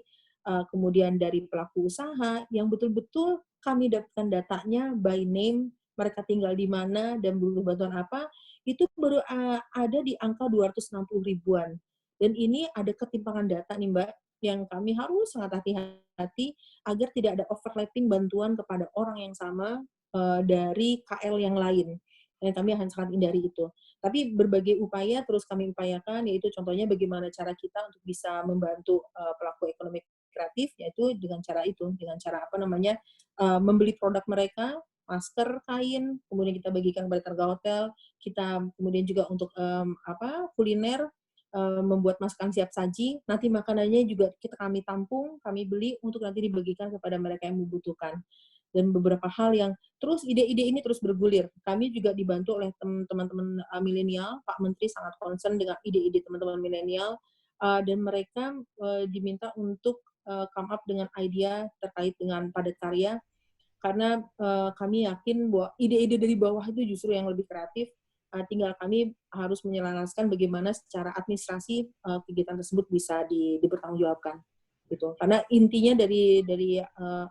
kemudian dari pelaku usaha, yang betul-betul kami dapatkan datanya by name, mereka tinggal di mana, dan butuh bantuan apa, itu baru ada di angka 260 ribuan. Dan ini ada ketimpangan data nih Mbak, yang kami harus sangat hati-hati agar tidak ada overlapping bantuan kepada orang yang sama dari KL yang lain. Dan kami akan sangat hindari itu. Tapi berbagai upaya terus kami upayakan, yaitu contohnya bagaimana cara kita untuk bisa membantu pelaku ekonomi kreatif, yaitu dengan cara membeli produk mereka, masker, kain, kemudian kita bagikan kepada tenaga hotel, kita kemudian juga untuk kuliner, membuat masakan siap saji, nanti makanannya juga kami tampung, kami beli untuk nanti dibagikan kepada mereka yang membutuhkan. Dan beberapa hal yang terus ide-ide ini terus bergulir. Kami juga dibantu oleh teman-teman milenial, Pak Menteri sangat concern dengan ide-ide teman-teman milenial, dan mereka diminta untuk come up dengan idea terkait dengan padat karya, karena kami yakin bahwa ide-ide dari bawah itu justru yang lebih kreatif. Tinggal kami harus menyelaraskan bagaimana secara administrasi kegiatan tersebut bisa dipertanggungjawabkan, gitu. Karena intinya dari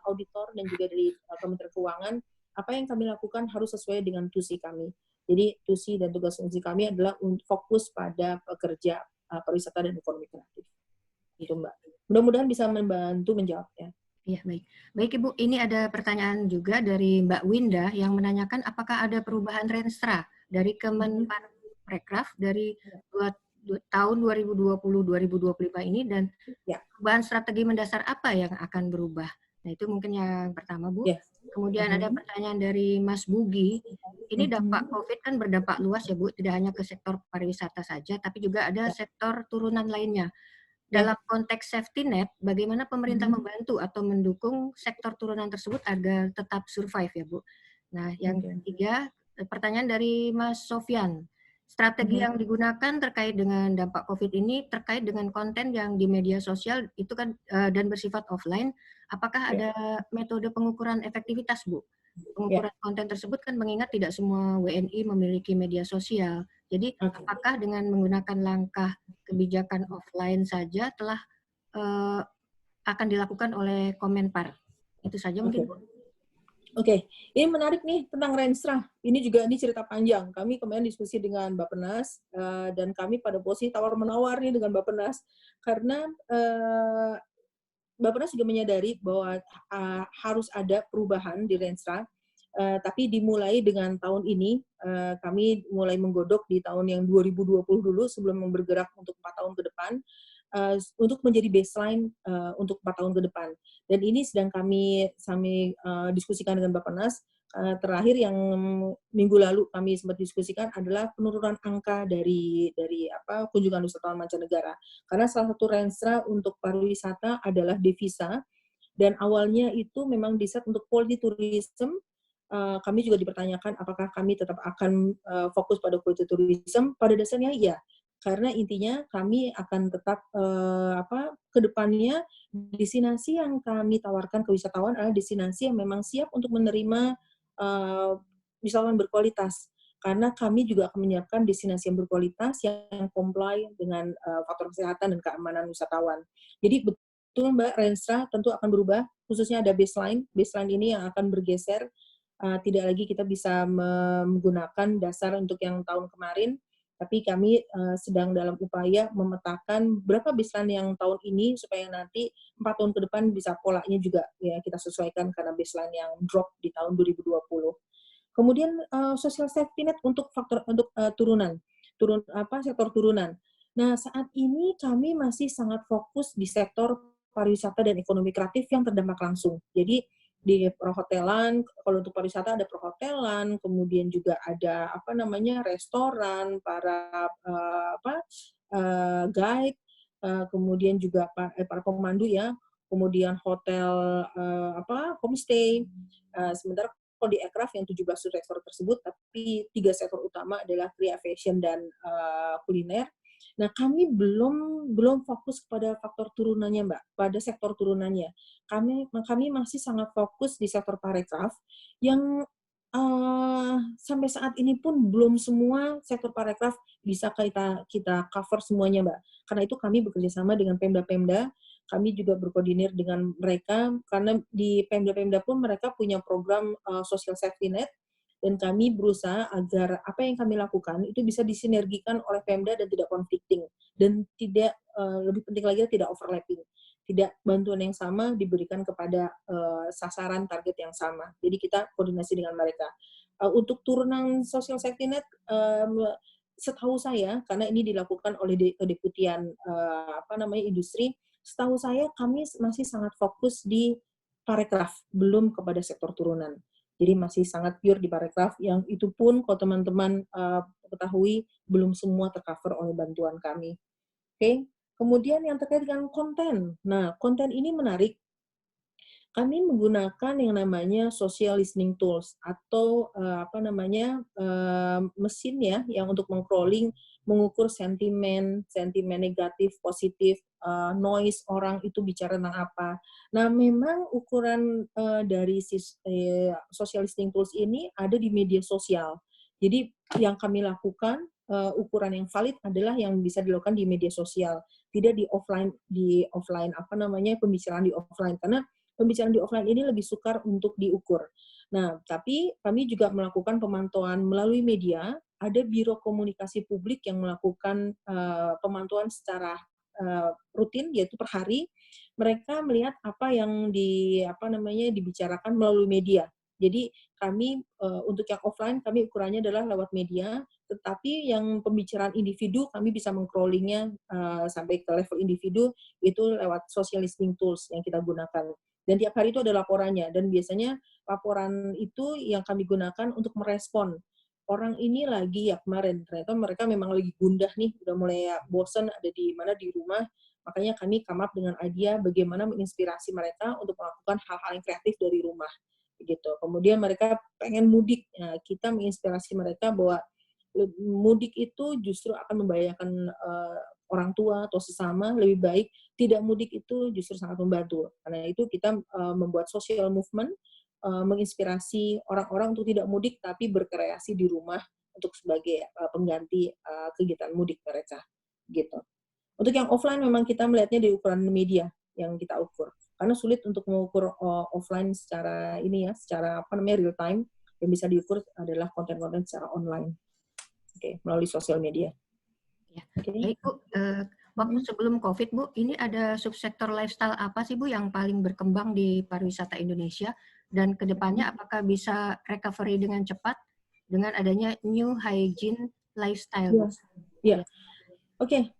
auditor dan juga dari Kementerian Keuangan, apa yang kami lakukan harus sesuai dengan tusi kami. Jadi tusi dan tugas fungsi kami adalah fokus pada pekerja pariwisata dan ekonomi kreatif. Itu Mbak. Mudah-mudahan bisa membantu menjawabnya. Iya, baik. Baik Ibu, ini ada pertanyaan juga dari Mbak Winda yang menanyakan apakah ada perubahan Renstra dari Kemenparekraf dari tahun 2020-2025 ini, dan perubahan strategi mendasar apa yang akan berubah? Nah, itu mungkin yang pertama, Bu. Kemudian ada pertanyaan dari Mas Bugi. Ini dampak COVID kan berdampak luas ya, Bu, tidak hanya ke sektor pariwisata saja, tapi juga ada sektor turunan lainnya. Dalam konteks safety net, bagaimana pemerintah membantu atau mendukung sektor turunan tersebut agar tetap survive ya, Bu? Nah, yang ketiga, pertanyaan dari Mas Sofyan. Strategi yang digunakan terkait dengan dampak COVID ini terkait dengan konten yang di media sosial itu kan dan bersifat offline, apakah ada metode pengukuran efektivitas, Bu? Pengukuran konten tersebut kan mengingat tidak semua WNI memiliki media sosial. Jadi apakah dengan menggunakan langkah kebijakan offline saja telah akan dilakukan oleh Kemenpar? Itu saja mungkin, Bu. Oke, ini menarik nih tentang Renstra. Ini cerita panjang. Kami kemarin diskusi dengan Bappenas dan kami pada posisi tawar-menawar nih dengan Bappenas karena Bappenas juga menyadari bahwa harus ada perubahan di Renstra, tapi dimulai dengan tahun ini, kami mulai menggodok di tahun yang 2020 dulu sebelum bergerak untuk 4 tahun ke depan, untuk menjadi baseline untuk 4 tahun ke depan. Dan ini sedang kami diskusikan dengan Bappenas. Terakhir yang minggu lalu kami sempat diskusikan adalah penurunan angka dari kunjungan wisatawan mancanegara. Karena salah satu Renstra untuk pariwisata adalah devisa, dan awalnya itu memang diset untuk quality tourism. Kami juga dipertanyakan apakah kami tetap akan fokus pada quality tourism. Pada dasarnya iya, karena intinya kami akan tetap ke depannya destinasi yang kami tawarkan ke wisatawan adalah destinasi yang memang siap untuk menerima wisatawan berkualitas. Karena kami juga akan menyiapkan destinasi yang berkualitas yang comply dengan faktor kesehatan dan keamanan wisatawan. Jadi betul Mbak, Renstra tentu akan berubah, khususnya ada baseline. Baseline ini yang akan bergeser. Tidak lagi kita bisa menggunakan dasar untuk yang tahun kemarin, tapi kami sedang dalam upaya memetakan berapa baseline yang tahun ini supaya nanti 4 tahun ke depan bisa polanya juga ya kita sesuaikan karena baseline yang drop di tahun 2020. Kemudian social safety net untuk sektor turunan. Nah, saat ini kami masih sangat fokus di sektor pariwisata dan ekonomi kreatif yang terdampak langsung. Jadi di perhotelan, kalau untuk pariwisata ada perhotelan, kemudian juga ada restoran, para guide, kemudian juga para pemandu ya, kemudian hotel homestay. Sementara kalau di aircraft yang 17 sektor tersebut, tapi 3 sektor utama adalah aviation dan kuliner. Nah, kami belum fokus pada faktor turunannya, Mbak, pada sektor turunannya. Kami masih sangat fokus di sektor parekraf yang sampai saat ini pun belum semua sektor parekraf bisa kita cover semuanya, Mbak. Karena itu kami bekerja sama dengan Pemda-Pemda. Kami juga berkoordinir dengan mereka karena di Pemda-Pemda pun mereka punya program social safety net, dan kami berusaha agar apa yang kami lakukan itu bisa disinergikan oleh Pemda dan tidak conflicting, dan tidak lebih penting lagi tidak overlapping. Tidak bantuan yang sama diberikan kepada sasaran target yang sama. Jadi kita koordinasi dengan mereka. Untuk turunan social safety net, setahu saya, karena ini dilakukan oleh Kedeputian Industri, setahu saya kami masih sangat fokus di parekraf, belum kepada sektor turunan. Jadi masih sangat pure di parekraf, yang itu pun kalau teman-teman ketahui belum semua tercover oleh bantuan kami. Oke. Kemudian yang terkait dengan konten. Nah, konten ini menarik. Kami menggunakan yang namanya social listening tools atau mesin ya yang untuk meng-crawling, mengukur sentimen negatif, positif, noise orang itu bicara tentang apa. Nah, memang ukuran dari social listening tools ini ada di media sosial. Jadi yang kami lakukan ukuran yang valid adalah yang bisa dilakukan di media sosial, tidak di offline pembicaraan di offline, karena pembicaraan di offline ini lebih sukar untuk diukur. Nah, tapi kami juga melakukan pemantauan melalui media. Ada Biro Komunikasi Publik yang melakukan pemantauan secara rutin, yaitu per hari. Mereka melihat apa yang dibicarakan melalui media. Jadi kami untuk yang offline kami ukurannya adalah lewat media, tetapi yang pembicaraan individu kami bisa meng-crawlingnya sampai ke level individu itu lewat social listening tools yang kita gunakan. Dan tiap hari itu ada laporannya, dan biasanya laporan itu yang kami gunakan untuk merespon. Orang ini lagi ya kemarin, ternyata mereka memang lagi gundah nih, udah mulai bosen ada di rumah, makanya kami come up dengan idea bagaimana menginspirasi mereka untuk melakukan hal-hal yang kreatif dari rumah. Gitu. Kemudian mereka pengen mudik, nah, kita menginspirasi mereka bahwa mudik itu justru akan membahayakan orang tua atau sesama, lebih baik tidak mudik itu justru sangat membantu. Karena itu kita membuat social movement, menginspirasi orang-orang untuk tidak mudik tapi berkreasi di rumah untuk sebagai pengganti kegiatan mudik mereka. Gitu. Untuk yang offline memang kita melihatnya di ukuran media yang kita ukur. karena sulit untuk mengukur offline secara ini ya, secara apa namanya real time. Yang bisa diukur adalah konten-konten secara online, melalui sosial media. Ya. Baik Bu, waktu sebelum COVID Bu, ini ada subsektor lifestyle apa sih Bu yang paling berkembang di pariwisata Indonesia, dan kedepannya apakah bisa recovery dengan cepat dengan adanya new hygiene lifestyle Bu? Ya. Oke.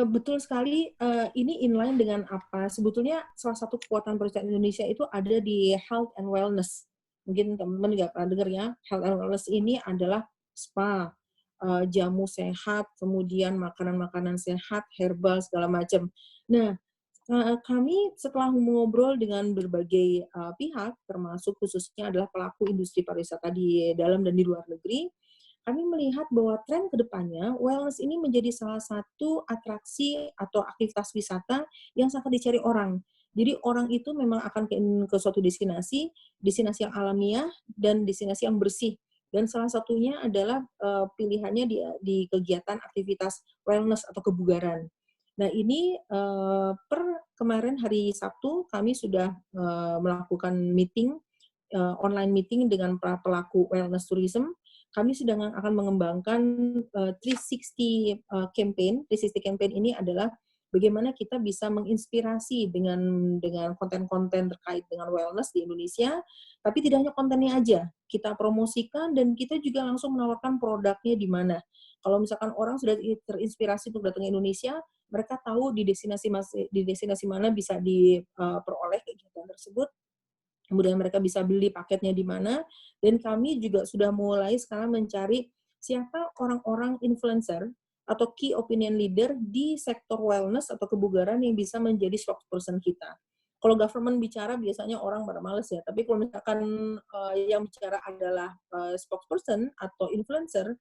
Betul sekali, ini inline dengan apa, sebetulnya salah satu kekuatan pariwisata Indonesia itu ada di health and wellness. Mungkin teman-teman nggak pernah dengar ya, health and wellness ini adalah spa, jamu sehat, kemudian makanan-makanan sehat, herbal, segala macam. Nah, kami setelah mengobrol dengan berbagai pihak, termasuk khususnya adalah pelaku industri pariwisata di dalam dan di luar negeri, kami melihat bahwa tren ke depannya wellness ini menjadi salah satu atraksi atau aktivitas wisata yang sangat dicari orang. Jadi orang itu memang akan ke suatu destinasi yang alamiah dan destinasi yang bersih. Dan salah satunya adalah pilihannya di kegiatan aktivitas wellness atau kebugaran. Nah ini per kemarin hari Sabtu kami sudah melakukan meeting, online meeting dengan para pelaku wellness tourism. Kami sedang akan mengembangkan 360 campaign. 360 campaign ini adalah bagaimana kita bisa menginspirasi dengan konten-konten terkait dengan wellness di Indonesia, tapi tidak hanya kontennya aja. Kita promosikan dan kita juga langsung menawarkan produknya di mana. Kalau misalkan orang sudah terinspirasi untuk datang ke Indonesia, mereka tahu di destinasi mana bisa diperoleh kegiatan tersebut. Kemudian mereka bisa beli paketnya di mana, dan kami juga sudah mulai sekarang mencari siapa orang-orang influencer atau key opinion leader di sektor wellness atau kebugaran yang bisa menjadi spokesperson kita. Kalau government bicara biasanya orang pada males ya, tapi kalau misalkan yang bicara adalah spokesperson atau influencer,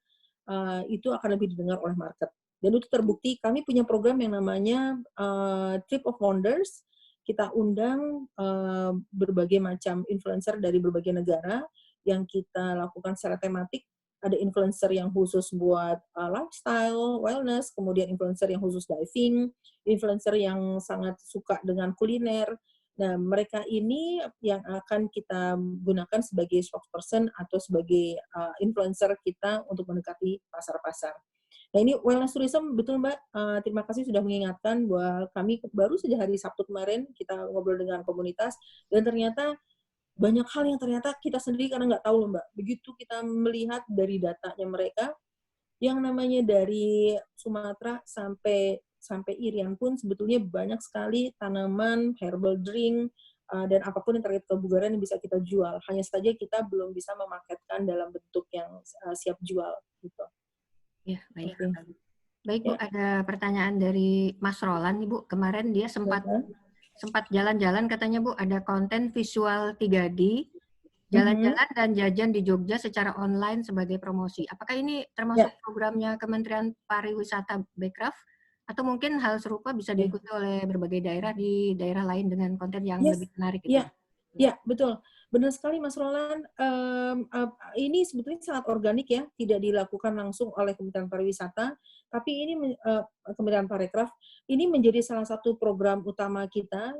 itu akan lebih didengar oleh market. Dan itu terbukti, kami punya program yang namanya Trip of Wonders. Kita undang berbagai macam influencer dari berbagai negara yang kita lakukan secara tematik. Ada influencer yang khusus buat lifestyle, wellness, kemudian influencer yang khusus diving, influencer yang sangat suka dengan kuliner. Nah, mereka ini yang akan kita gunakan sebagai spokesperson atau sebagai influencer kita untuk mendekati pasar-pasar. Nah ini wellness tourism, betul Mbak, terima kasih sudah mengingatkan bahwa kami baru saja hari Sabtu kemarin kita ngobrol dengan komunitas, dan ternyata banyak hal yang ternyata kita sendiri karena nggak tahu loh Mbak. Begitu kita melihat dari datanya mereka, yang namanya dari Sumatera sampai Irian pun sebetulnya banyak sekali tanaman, herbal drink, dan apapun yang terkait kebugaran yang bisa kita jual. Hanya saja kita belum bisa memarketkan dalam bentuk yang siap jual gitu. Ya, baik. Baik Bu, ada pertanyaan dari Mas Roland nih Bu. Kemarin dia sempat jalan-jalan, katanya Bu, ada konten visual 3D, jalan-jalan dan jajan di Jogja secara online sebagai promosi. Apakah ini termasuk programnya Kementerian Pariwisata Bekraf? Atau mungkin hal serupa bisa diikuti oleh berbagai daerah di daerah lain dengan konten yang lebih menarik itu? Ya, betul. Benar sekali Mas Roland. Ini sebetulnya sangat organik ya, tidak dilakukan langsung oleh Kementerian Pariwisata, tapi ini Kementerian Parekraf ini menjadi salah satu program utama kita.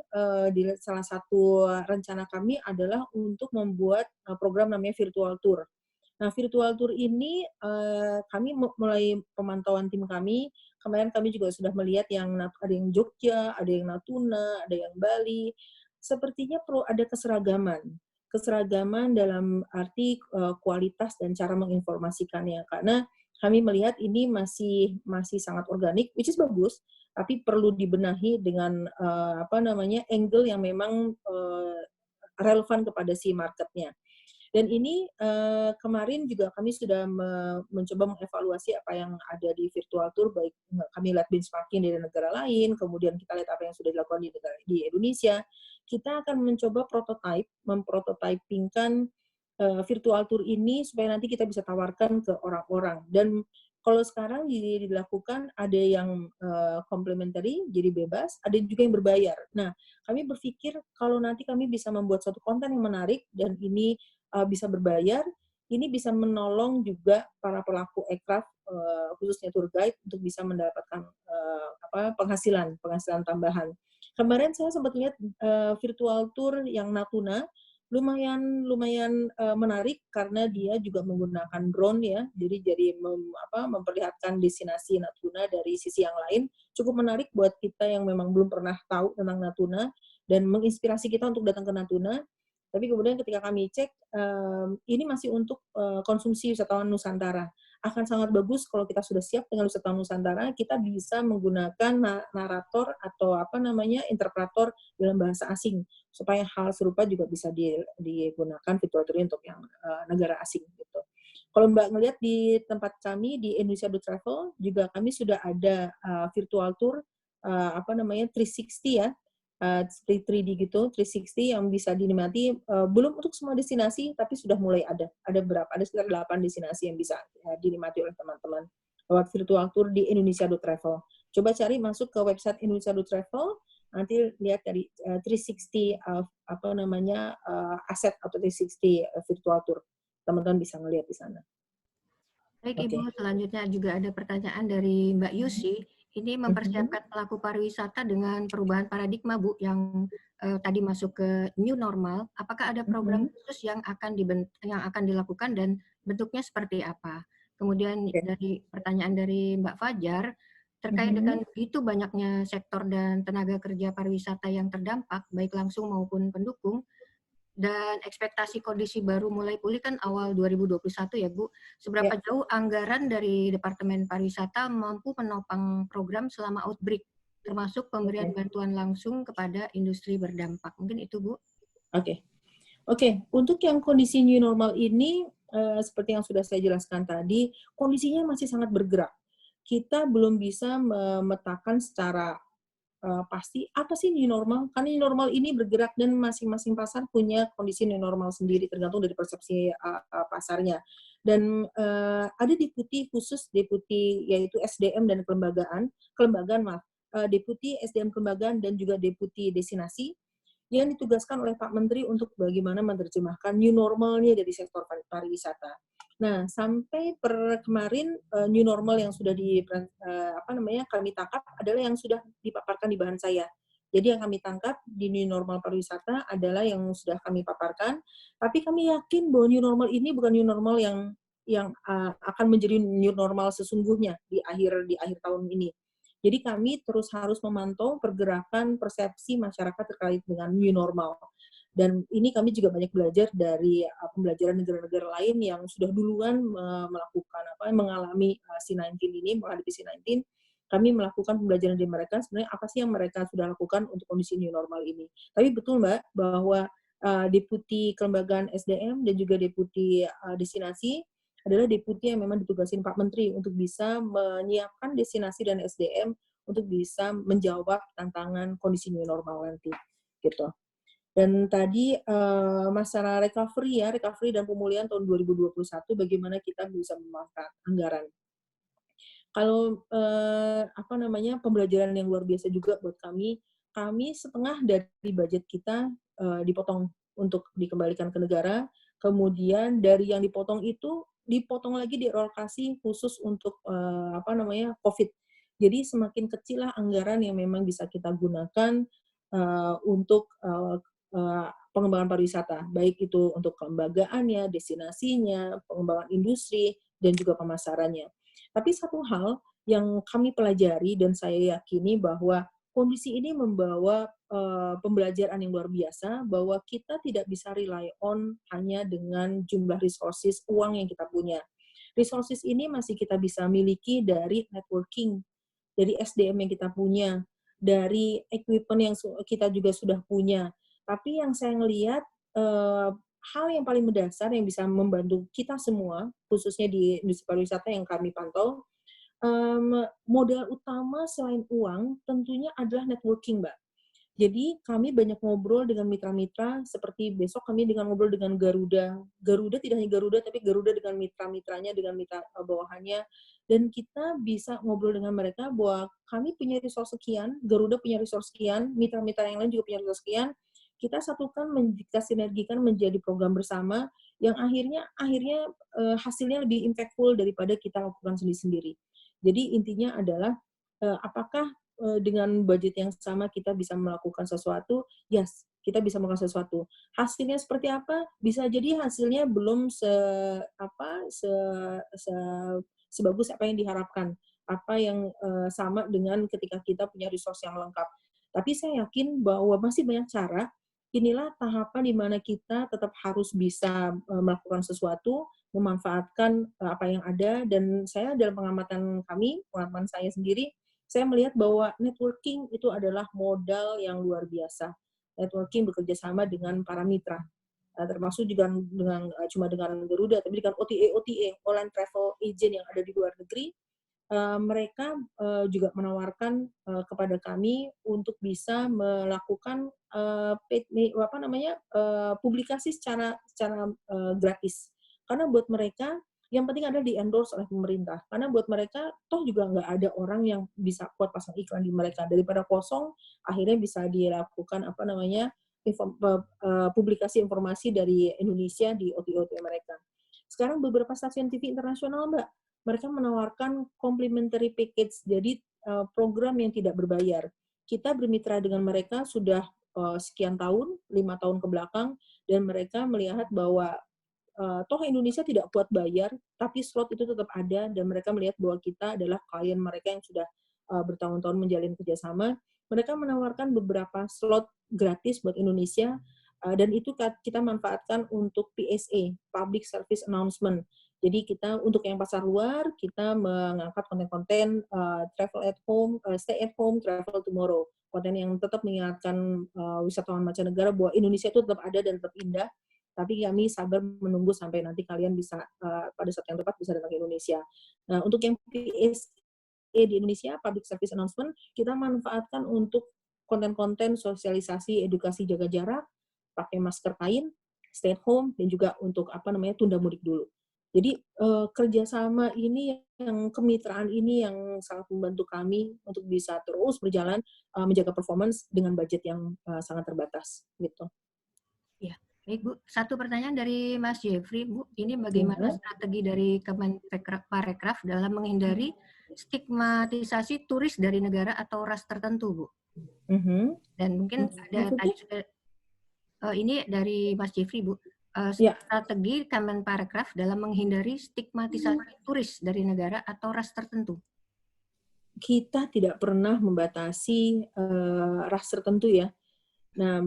Di salah satu rencana kami adalah untuk membuat program namanya virtual tour. Nah, virtual tour ini kami mulai pemantauan tim kami. Kemarin kami juga sudah melihat ada yang Jogja, ada yang Natuna, ada yang Bali. Sepertinya perlu ada keseragaman dalam arti kualitas dan cara menginformasikannya, karena kami melihat ini masih sangat organik, which is bagus, tapi perlu dibenahi dengan angle yang memang relevan kepada si marketnya. Dan ini kemarin juga kami sudah mencoba mengevaluasi apa yang ada di virtual tour, baik kami lihat benchmarking dari negara lain, kemudian kita lihat apa yang sudah dilakukan di Indonesia. Kita akan mencoba memprototypingkan virtual tour ini supaya nanti kita bisa tawarkan ke orang-orang. Dan kalau sekarang dilakukan ada yang complimentary, jadi bebas, ada juga yang berbayar. Nah, kami berpikir kalau nanti kami bisa membuat suatu konten yang menarik dan ini bisa berbayar, ini bisa menolong juga para pelaku aircraft, khususnya tour guide, untuk bisa mendapatkan penghasilan tambahan. Kemarin saya sempat lihat virtual tour yang Natuna, lumayan menarik karena dia juga menggunakan drone ya, jadi memperlihatkan destinasi Natuna dari sisi yang lain, cukup menarik buat kita yang memang belum pernah tahu tentang Natuna dan menginspirasi kita untuk datang ke Natuna. Tapi kemudian ketika kami cek, ini masih untuk konsumsi wisatawan Nusantara. Akan sangat bagus kalau kita sudah siap dengan wisatawan Nusantara, kita bisa menggunakan narator atau interpretor dalam bahasa asing, supaya hal serupa juga bisa digunakan virtual tour untuk yang negara asing gitu. Kalau Mbak ngelihat di tempat kami di Indonesia Do Travel juga kami sudah ada virtual tour 360 ya, 3D gitu, 360 yang bisa dinikmati, belum untuk semua destinasi, tapi sudah mulai ada sekitar 8 destinasi yang bisa dinikmati oleh teman-teman lewat virtual tour di Indonesia Do Travel. Coba cari masuk ke website Indonesia Do Travel, nanti lihat dari 360 aset atau 360 virtual tour, teman-teman bisa ngelihat di sana. Baik Ibu, selanjutnya juga ada pertanyaan dari Mbak Yusi. Ini mempersiapkan pelaku pariwisata dengan perubahan paradigma, Bu, yang tadi masuk ke new normal. Apakah ada program khusus yang akan dilakukan dan bentuknya seperti apa? Kemudian dari pertanyaan dari Mbak Fajar, terkait dengan begitu banyaknya sektor dan tenaga kerja pariwisata yang terdampak, baik langsung maupun pendukung, dan ekspektasi kondisi baru mulai pulih kan awal 2021 ya Bu. Seberapa jauh anggaran dari Departemen Pariwisata mampu menopang program selama outbreak, termasuk pemberian bantuan langsung kepada industri berdampak. Mungkin itu Bu. Oke. Untuk yang kondisi new normal ini, seperti yang sudah saya jelaskan tadi, kondisinya masih sangat bergerak. Kita belum bisa memetakan secara pasti apa sih new normal, karena new normal ini bergerak dan masing-masing pasar punya kondisi new normal sendiri tergantung dari persepsi pasarnya. Dan ada deputi khusus, deputi yaitu SDM dan kelembagaan deputi SDM kelembagaan dan juga deputi destinasi yang ditugaskan oleh Pak Menteri untuk bagaimana menerjemahkan new normalnya dari sektor pariwisata. Nah, sampai per kemarin new normal yang sudah kami tangkap adalah yang sudah dipaparkan di bahan saya. Jadi yang kami tangkap di new normal pariwisata adalah yang sudah kami paparkan, tapi kami yakin bahwa new normal ini bukan new normal yang akan menjadi new normal sesungguhnya di akhir tahun ini. Jadi kami terus harus memantau pergerakan persepsi masyarakat terkait dengan new normal. Dan ini kami juga banyak belajar dari pembelajaran negara-negara lain yang sudah duluan mengalami C19 ini, menghadapi C19. Kami melakukan pembelajaran dari mereka, sebenarnya apa sih yang mereka sudah lakukan untuk kondisi new normal ini. Tapi betul Mbak, bahwa deputi kelembagaan SDM dan juga deputi destinasi adalah deputi yang memang ditugasin Pak Menteri untuk bisa menyiapkan destinasi dan SDM untuk bisa menjawab tantangan kondisi new normal nanti, gitu. Dan tadi masalah recovery dan pemulihan tahun 2021, bagaimana kita bisa memanfaatkan anggaran. Kalau pembelajaran yang luar biasa juga buat kami setengah dari budget kita dipotong untuk dikembalikan ke negara, kemudian dari yang dipotong itu dipotong lagi di relokasi khusus untuk COVID. Jadi semakin kecil lah anggaran yang memang bisa kita gunakan untuk pengembangan pariwisata, baik itu untuk kelembagaannya, destinasinya, pengembangan industri, dan juga pemasarannya. Tapi satu hal yang kami pelajari dan saya yakini bahwa kondisi ini membawa pembelajaran yang luar biasa, bahwa kita tidak bisa rely on hanya dengan jumlah resources, uang yang kita punya. Resources ini masih kita bisa miliki dari networking, dari SDM yang kita punya, dari equipment yang kita juga sudah punya. Tapi yang saya ngelihat hal yang paling mendasar yang bisa membantu kita semua, khususnya di industri pariwisata yang kami pantau, modal utama selain uang tentunya adalah networking, Mbak. Jadi kami banyak ngobrol dengan mitra-mitra, seperti besok kami ngobrol dengan Garuda. Garuda tidak hanya Garuda, tapi Garuda dengan mitra-mitranya, dengan mitra bawahannya. Dan kita bisa ngobrol dengan mereka bahwa kami punya resource sekian, Garuda punya resource sekian, mitra-mitra yang lain juga punya resource sekian. Kita satukan, kita sinergikan menjadi program bersama yang akhirnya hasilnya lebih impactful daripada kita lakukan sendiri-sendiri. Jadi intinya adalah apakah dengan budget yang sama kita bisa melakukan sesuatu, yes, kita bisa melakukan sesuatu. Hasilnya seperti apa? Bisa jadi hasilnya belum sebagus apa yang diharapkan, apa yang sama dengan ketika kita punya resource yang lengkap. Tapi saya yakin bahwa masih banyak cara. Inilah tahapan di mana kita tetap harus bisa melakukan sesuatu, memanfaatkan apa yang ada, dan saya dalam pengalaman saya sendiri, saya melihat bahwa networking itu adalah modal yang luar biasa. Networking bekerja sama dengan para mitra, termasuk juga cuma dengan Garuda, tapi dengan OTA, online travel agent yang ada di luar negeri. Mereka juga menawarkan kepada kami untuk bisa melakukan publikasi secara gratis. Karena buat mereka yang penting ada di-endorse oleh pemerintah. Karena buat mereka toh juga nggak ada orang yang bisa kuat pasang iklan di mereka. Daripada kosong, akhirnya bisa dilakukan publikasi informasi dari Indonesia di OTA mereka. Sekarang beberapa stasiun TV internasional, Mbak, mereka menawarkan complimentary package, jadi program yang tidak berbayar. Kita bermitra dengan mereka sudah sekian tahun, 5 tahun ke belakang, dan mereka melihat bahwa toh Indonesia tidak kuat bayar, tapi slot itu tetap ada, dan mereka melihat bahwa kita adalah klien mereka yang sudah bertahun-tahun menjalin kerjasama. Mereka menawarkan beberapa slot gratis buat Indonesia, dan itu kita manfaatkan untuk PSA, Public Service Announcement. Jadi kita untuk yang pasar luar, kita mengangkat konten-konten travel at home, stay at home, travel tomorrow. Konten yang tetap mengingatkan wisatawan mancanegara bahwa Indonesia itu tetap ada dan tetap indah. Tapi kami sabar menunggu sampai nanti kalian bisa pada saat yang tepat bisa datang ke Indonesia. Nah, untuk yang PSA di Indonesia, Public Service Announcement, kita manfaatkan untuk konten-konten sosialisasi, edukasi jaga jarak, pakai masker kain, stay at home, dan juga untuk tunda mudik dulu. Jadi kerjasama ini, yang kemitraan ini yang sangat membantu kami untuk bisa terus berjalan menjaga performance dengan budget yang sangat terbatas, gitu. Ya, baik Bu. Satu pertanyaan dari Mas Jeffrey, Bu. Ini bagaimana strategi dari Kemenparekraf dalam menghindari stigmatisasi turis dari negara atau ras tertentu, Bu? Dan mungkin ada tadi ini dari Mas Jeffrey, Bu. Strategi Kemenparekraf dalam menghindari stigmatisasi turis dari negara atau ras tertentu. Kita tidak pernah membatasi ras tertentu ya. Nah,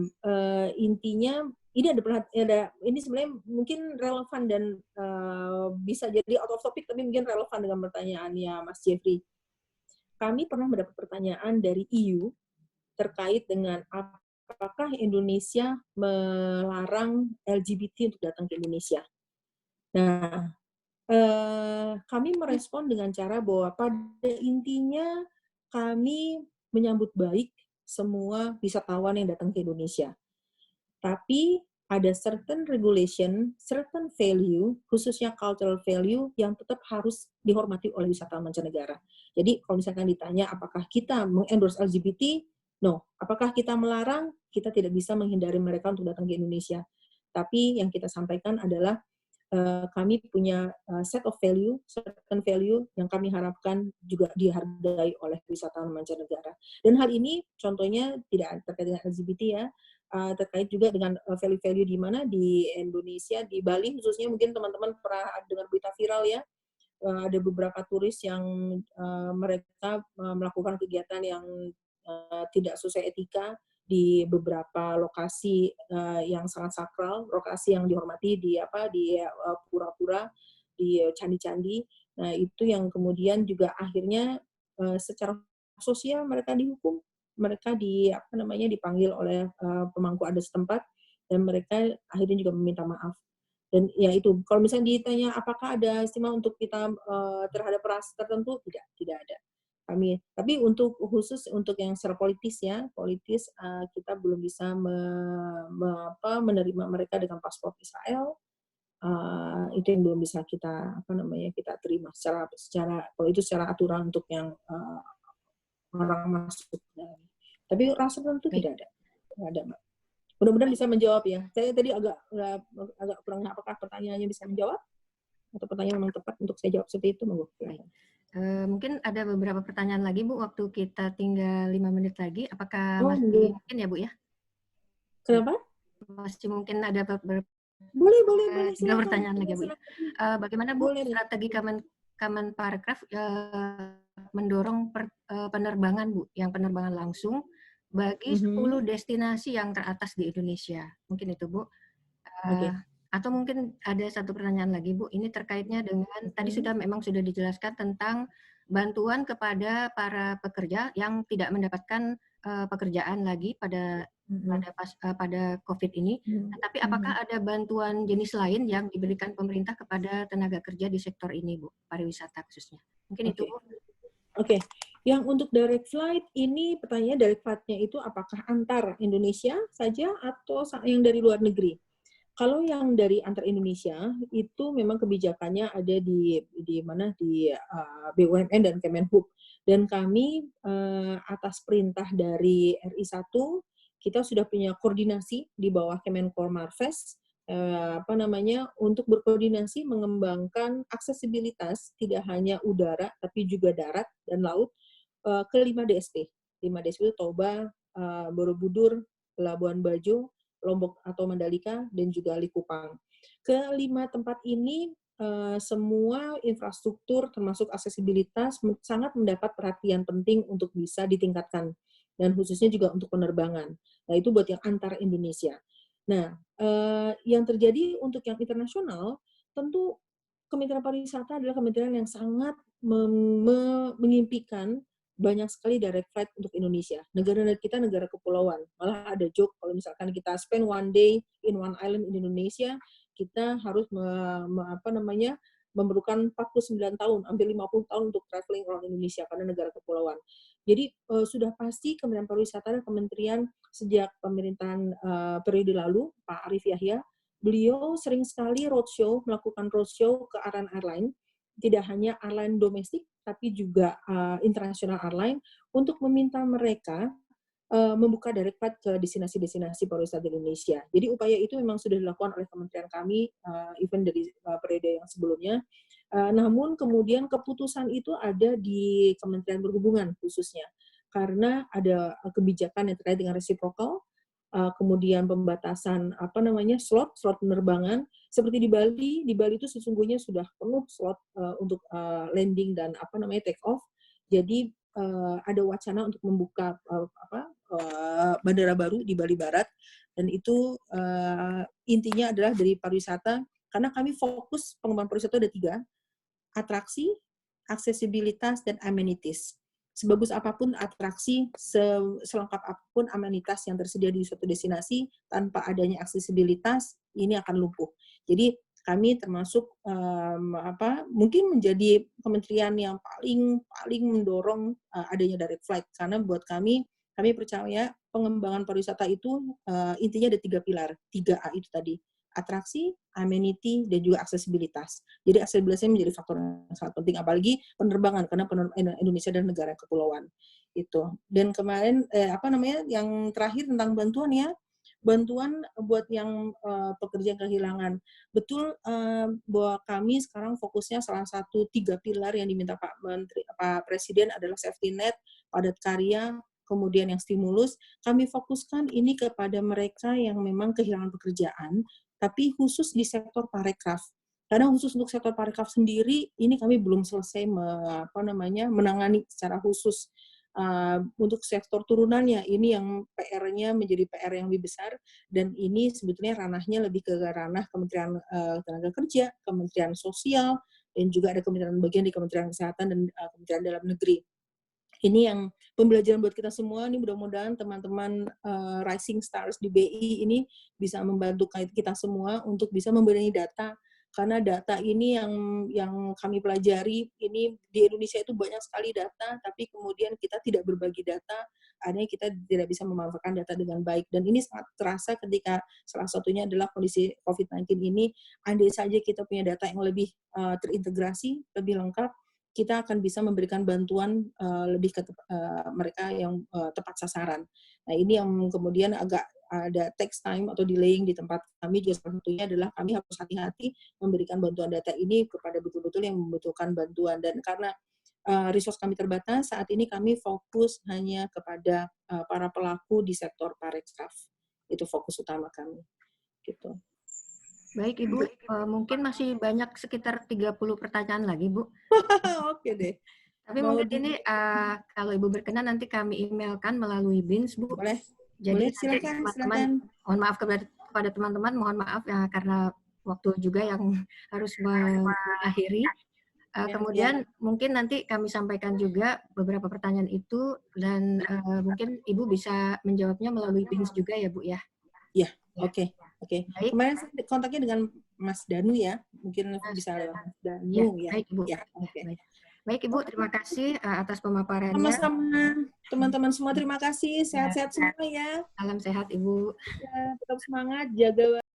intinya ini ini sebenarnya mungkin relevan dan bisa jadi out of topic, tapi mungkin relevan dengan pertanyaannya Mas Jeffrey. Kami pernah mendapat pertanyaan dari EU terkait dengan apakah Indonesia melarang LGBT untuk datang ke Indonesia. Nah, kami merespon dengan cara bahwa pada intinya kami menyambut baik semua wisatawan yang datang ke Indonesia. Tapi ada certain regulation, certain value, khususnya cultural value yang tetap harus dihormati oleh wisatawan mancanegara. Jadi kalau misalkan ditanya apakah kita mengendorse LGBT, no. Apakah kita melarang? Kita tidak bisa menghindari mereka untuk datang ke Indonesia. Tapi yang kita sampaikan adalah kami punya set of value, certain value yang kami harapkan juga dihargai oleh wisatawan mancanegara. Dan hal ini contohnya tidak terkait dengan LGBT ya, terkait juga dengan value-value di mana di Indonesia, di Bali khususnya, mungkin teman-teman pernah dengar berita viral ya, ada beberapa turis yang mereka melakukan kegiatan yang tidak sesuai etika di beberapa lokasi yang sangat sakral, lokasi yang dihormati di pura-pura, di candi-candi. Nah, itu yang kemudian juga akhirnya secara sosial mereka dihukum, mereka dipanggil oleh pemangku adat setempat, dan mereka akhirnya juga meminta maaf. Dan ya itu, kalau misalnya ditanya apakah ada istimewa untuk kita terhadap ras tertentu, tidak ada. Tapi khusus untuk yang secara politis kita belum bisa menerima mereka dengan paspor Israel. Itu yang belum bisa kita terima secara kalau itu secara aturan untuk yang orang masuk. Tapi ras tertentu tidak ada, Mbak. Mudah-mudahan bisa menjawab ya. Saya tadi agak kurang, apakah pertanyaannya bisa menjawab atau pertanyaan memang tepat untuk saya jawab seperti itu, Mbak? Mungkin ada beberapa pertanyaan lagi Bu, waktu kita tinggal 5 menit lagi. Apakah Oh, masih boleh. mungkin ya Bu ya? Kenapa? Masih mungkin ada beberapa Boleh, silakan. pertanyaan lagi ya Bu ya. Bagaimana Bu Boleh. strategi Kemenparekraf mendorong penerbangan Bu, yang penerbangan langsung bagi 10 destinasi yang teratas di Indonesia? Mungkin itu Bu. Oke. Atau mungkin ada satu pertanyaan lagi Bu, ini terkaitnya dengan tadi memang sudah dijelaskan tentang bantuan kepada para pekerja yang tidak mendapatkan pekerjaan lagi pada COVID ini. Tapi apakah ada bantuan jenis lain yang diberikan pemerintah kepada tenaga kerja di sektor ini Bu, pariwisata khususnya? Mungkin itu Bu. Oke. Yang untuk direct flight ini pertanyaannya direct flight-nya itu apakah antar Indonesia saja atau yang dari luar negeri? Kalau yang dari antar Indonesia itu memang kebijakannya ada di mana di BUMN dan Kemenhub, dan kami atas perintah dari RI1 kita sudah punya koordinasi di bawah Kemenpor Marves untuk berkoordinasi mengembangkan aksesibilitas tidak hanya udara tapi juga darat dan laut ke 5 DSP. 5 DSP itu Toba, Borobudur, Labuan Bajo, Lombok atau Mandalika, dan juga Likupang. Kelima tempat ini semua infrastruktur termasuk aksesibilitas sangat mendapat perhatian penting untuk bisa ditingkatkan, dan khususnya juga untuk penerbangan. Nah, itu buat yang antar Indonesia. Nah, yang terjadi untuk yang internasional, tentu Kementerian Pariwisata adalah kementerian yang sangat mengimpikan banyak sekali direct flight untuk Indonesia. Negara kita negara kepulauan. Malah ada joke kalau misalkan kita spend one day in one island in Indonesia, kita harus memerlukan 49 tahun, hampir 50 tahun untuk traveling around Indonesia karena negara kepulauan. Jadi sudah pasti Kementerian Pariwisata dan Kementerian sejak pemerintahan periode lalu, Pak Arief Yahya, beliau sering sekali melakukan roadshow ke airline, tidak hanya airline domestik, tapi juga international airline, untuk meminta mereka membuka direct flight ke destinasi-destinasi pariwisata di Indonesia. Jadi upaya itu memang sudah dilakukan oleh kementerian kami, even dari periode yang sebelumnya. Namun kemudian keputusan itu ada di Kementerian Perhubungan khususnya, karena ada kebijakan yang terkait dengan reciprocal, kemudian pembatasan slot penerbangan. Seperti di Bali itu sesungguhnya sudah penuh slot untuk landing dan take off. Jadi ada wacana untuk membuka bandara baru di Bali Barat, dan itu intinya adalah dari pariwisata, karena kami fokus pengembangan pariwisata ada 3, atraksi, aksesibilitas, dan amenities. Sebagus apapun atraksi, selengkap apapun amenitas yang tersedia di suatu destinasi, tanpa adanya aksesibilitas, ini akan lumpuh. Jadi kami termasuk mungkin menjadi kementerian yang paling mendorong adanya direct flight, karena buat kami percaya pengembangan pariwisata itu intinya ada 3 pilar, 3A itu tadi: atraksi, amenity, dan juga aksesibilitas. Jadi aksesibilitasnya menjadi faktor yang sangat penting, apalagi penerbangan, karena Indonesia dan negara kepulauan itu. Dan kemarin yang terakhir tentang bantuan buat yang pekerja yang kehilangan. Betul, bahwa kami sekarang fokusnya salah satu 3 pilar yang diminta Pak Presiden adalah safety net, padat karya, kemudian yang stimulus. Kami fokuskan ini kepada mereka yang memang kehilangan pekerjaan, tapi khusus di sektor parekraf. Karena khusus untuk sektor parekraf sendiri, ini kami belum selesai menangani secara khusus. Untuk sektor turunannya, ini yang PR-nya menjadi PR yang lebih besar, dan ini sebetulnya ranahnya lebih ke ranah Kementerian Tenaga Kerja, Kementerian Sosial, dan juga ada kementerian bagian di Kementerian Kesehatan dan Kementerian Dalam Negeri. Ini yang pembelajaran buat kita semua. Ini mudah-mudahan teman-teman Rising Stars di BI ini bisa membantu kita semua untuk bisa membenahi data, karena data ini yang kami pelajari, ini di Indonesia itu banyak sekali data, tapi kemudian kita tidak berbagi data, akhirnya kita tidak bisa memanfaatkan data dengan baik. Dan ini sangat terasa ketika salah satunya adalah kondisi COVID-19 ini. Andai saja kita punya data yang lebih terintegrasi, lebih lengkap, kita akan bisa memberikan bantuan lebih ke mereka yang tepat sasaran. Nah, ini yang kemudian agak ada takes time atau delaying di tempat kami, juga salah satunya adalah kami harus hati-hati memberikan bantuan data ini kepada betul-betul yang membutuhkan bantuan. Dan karena resource kami terbatas, saat ini kami fokus hanya kepada para pelaku di sektor parekraf. Itu fokus utama kami. Gitu. Baik Ibu, mungkin masih banyak sekitar 30 pertanyaan lagi Bu. Oke deh. Tapi Mau mungkin ini kalau Ibu berkenan nanti kami emailkan melalui BINS Bu. Boleh. Jadi Boleh, silakan, teman-teman, mohon maaf kepada teman-teman, mohon maaf ya karena waktu juga yang harus mengakhiri. Kemudian mungkin nanti kami sampaikan juga beberapa pertanyaan itu dan mungkin Ibu bisa menjawabnya melalui BINS juga ya Bu ya. Iya, oke. Baik. Kemarin saya kontaknya dengan Mas Danu ya, mungkin bisa lewat Mas Danu ya. Baik Ibu. Ya, oke. Baik Ibu, terima kasih atas pemaparannya. Sama-sama, teman-teman semua terima kasih, sehat-sehat semua ya. Salam sehat Ibu. Ya, tetap semangat, jaga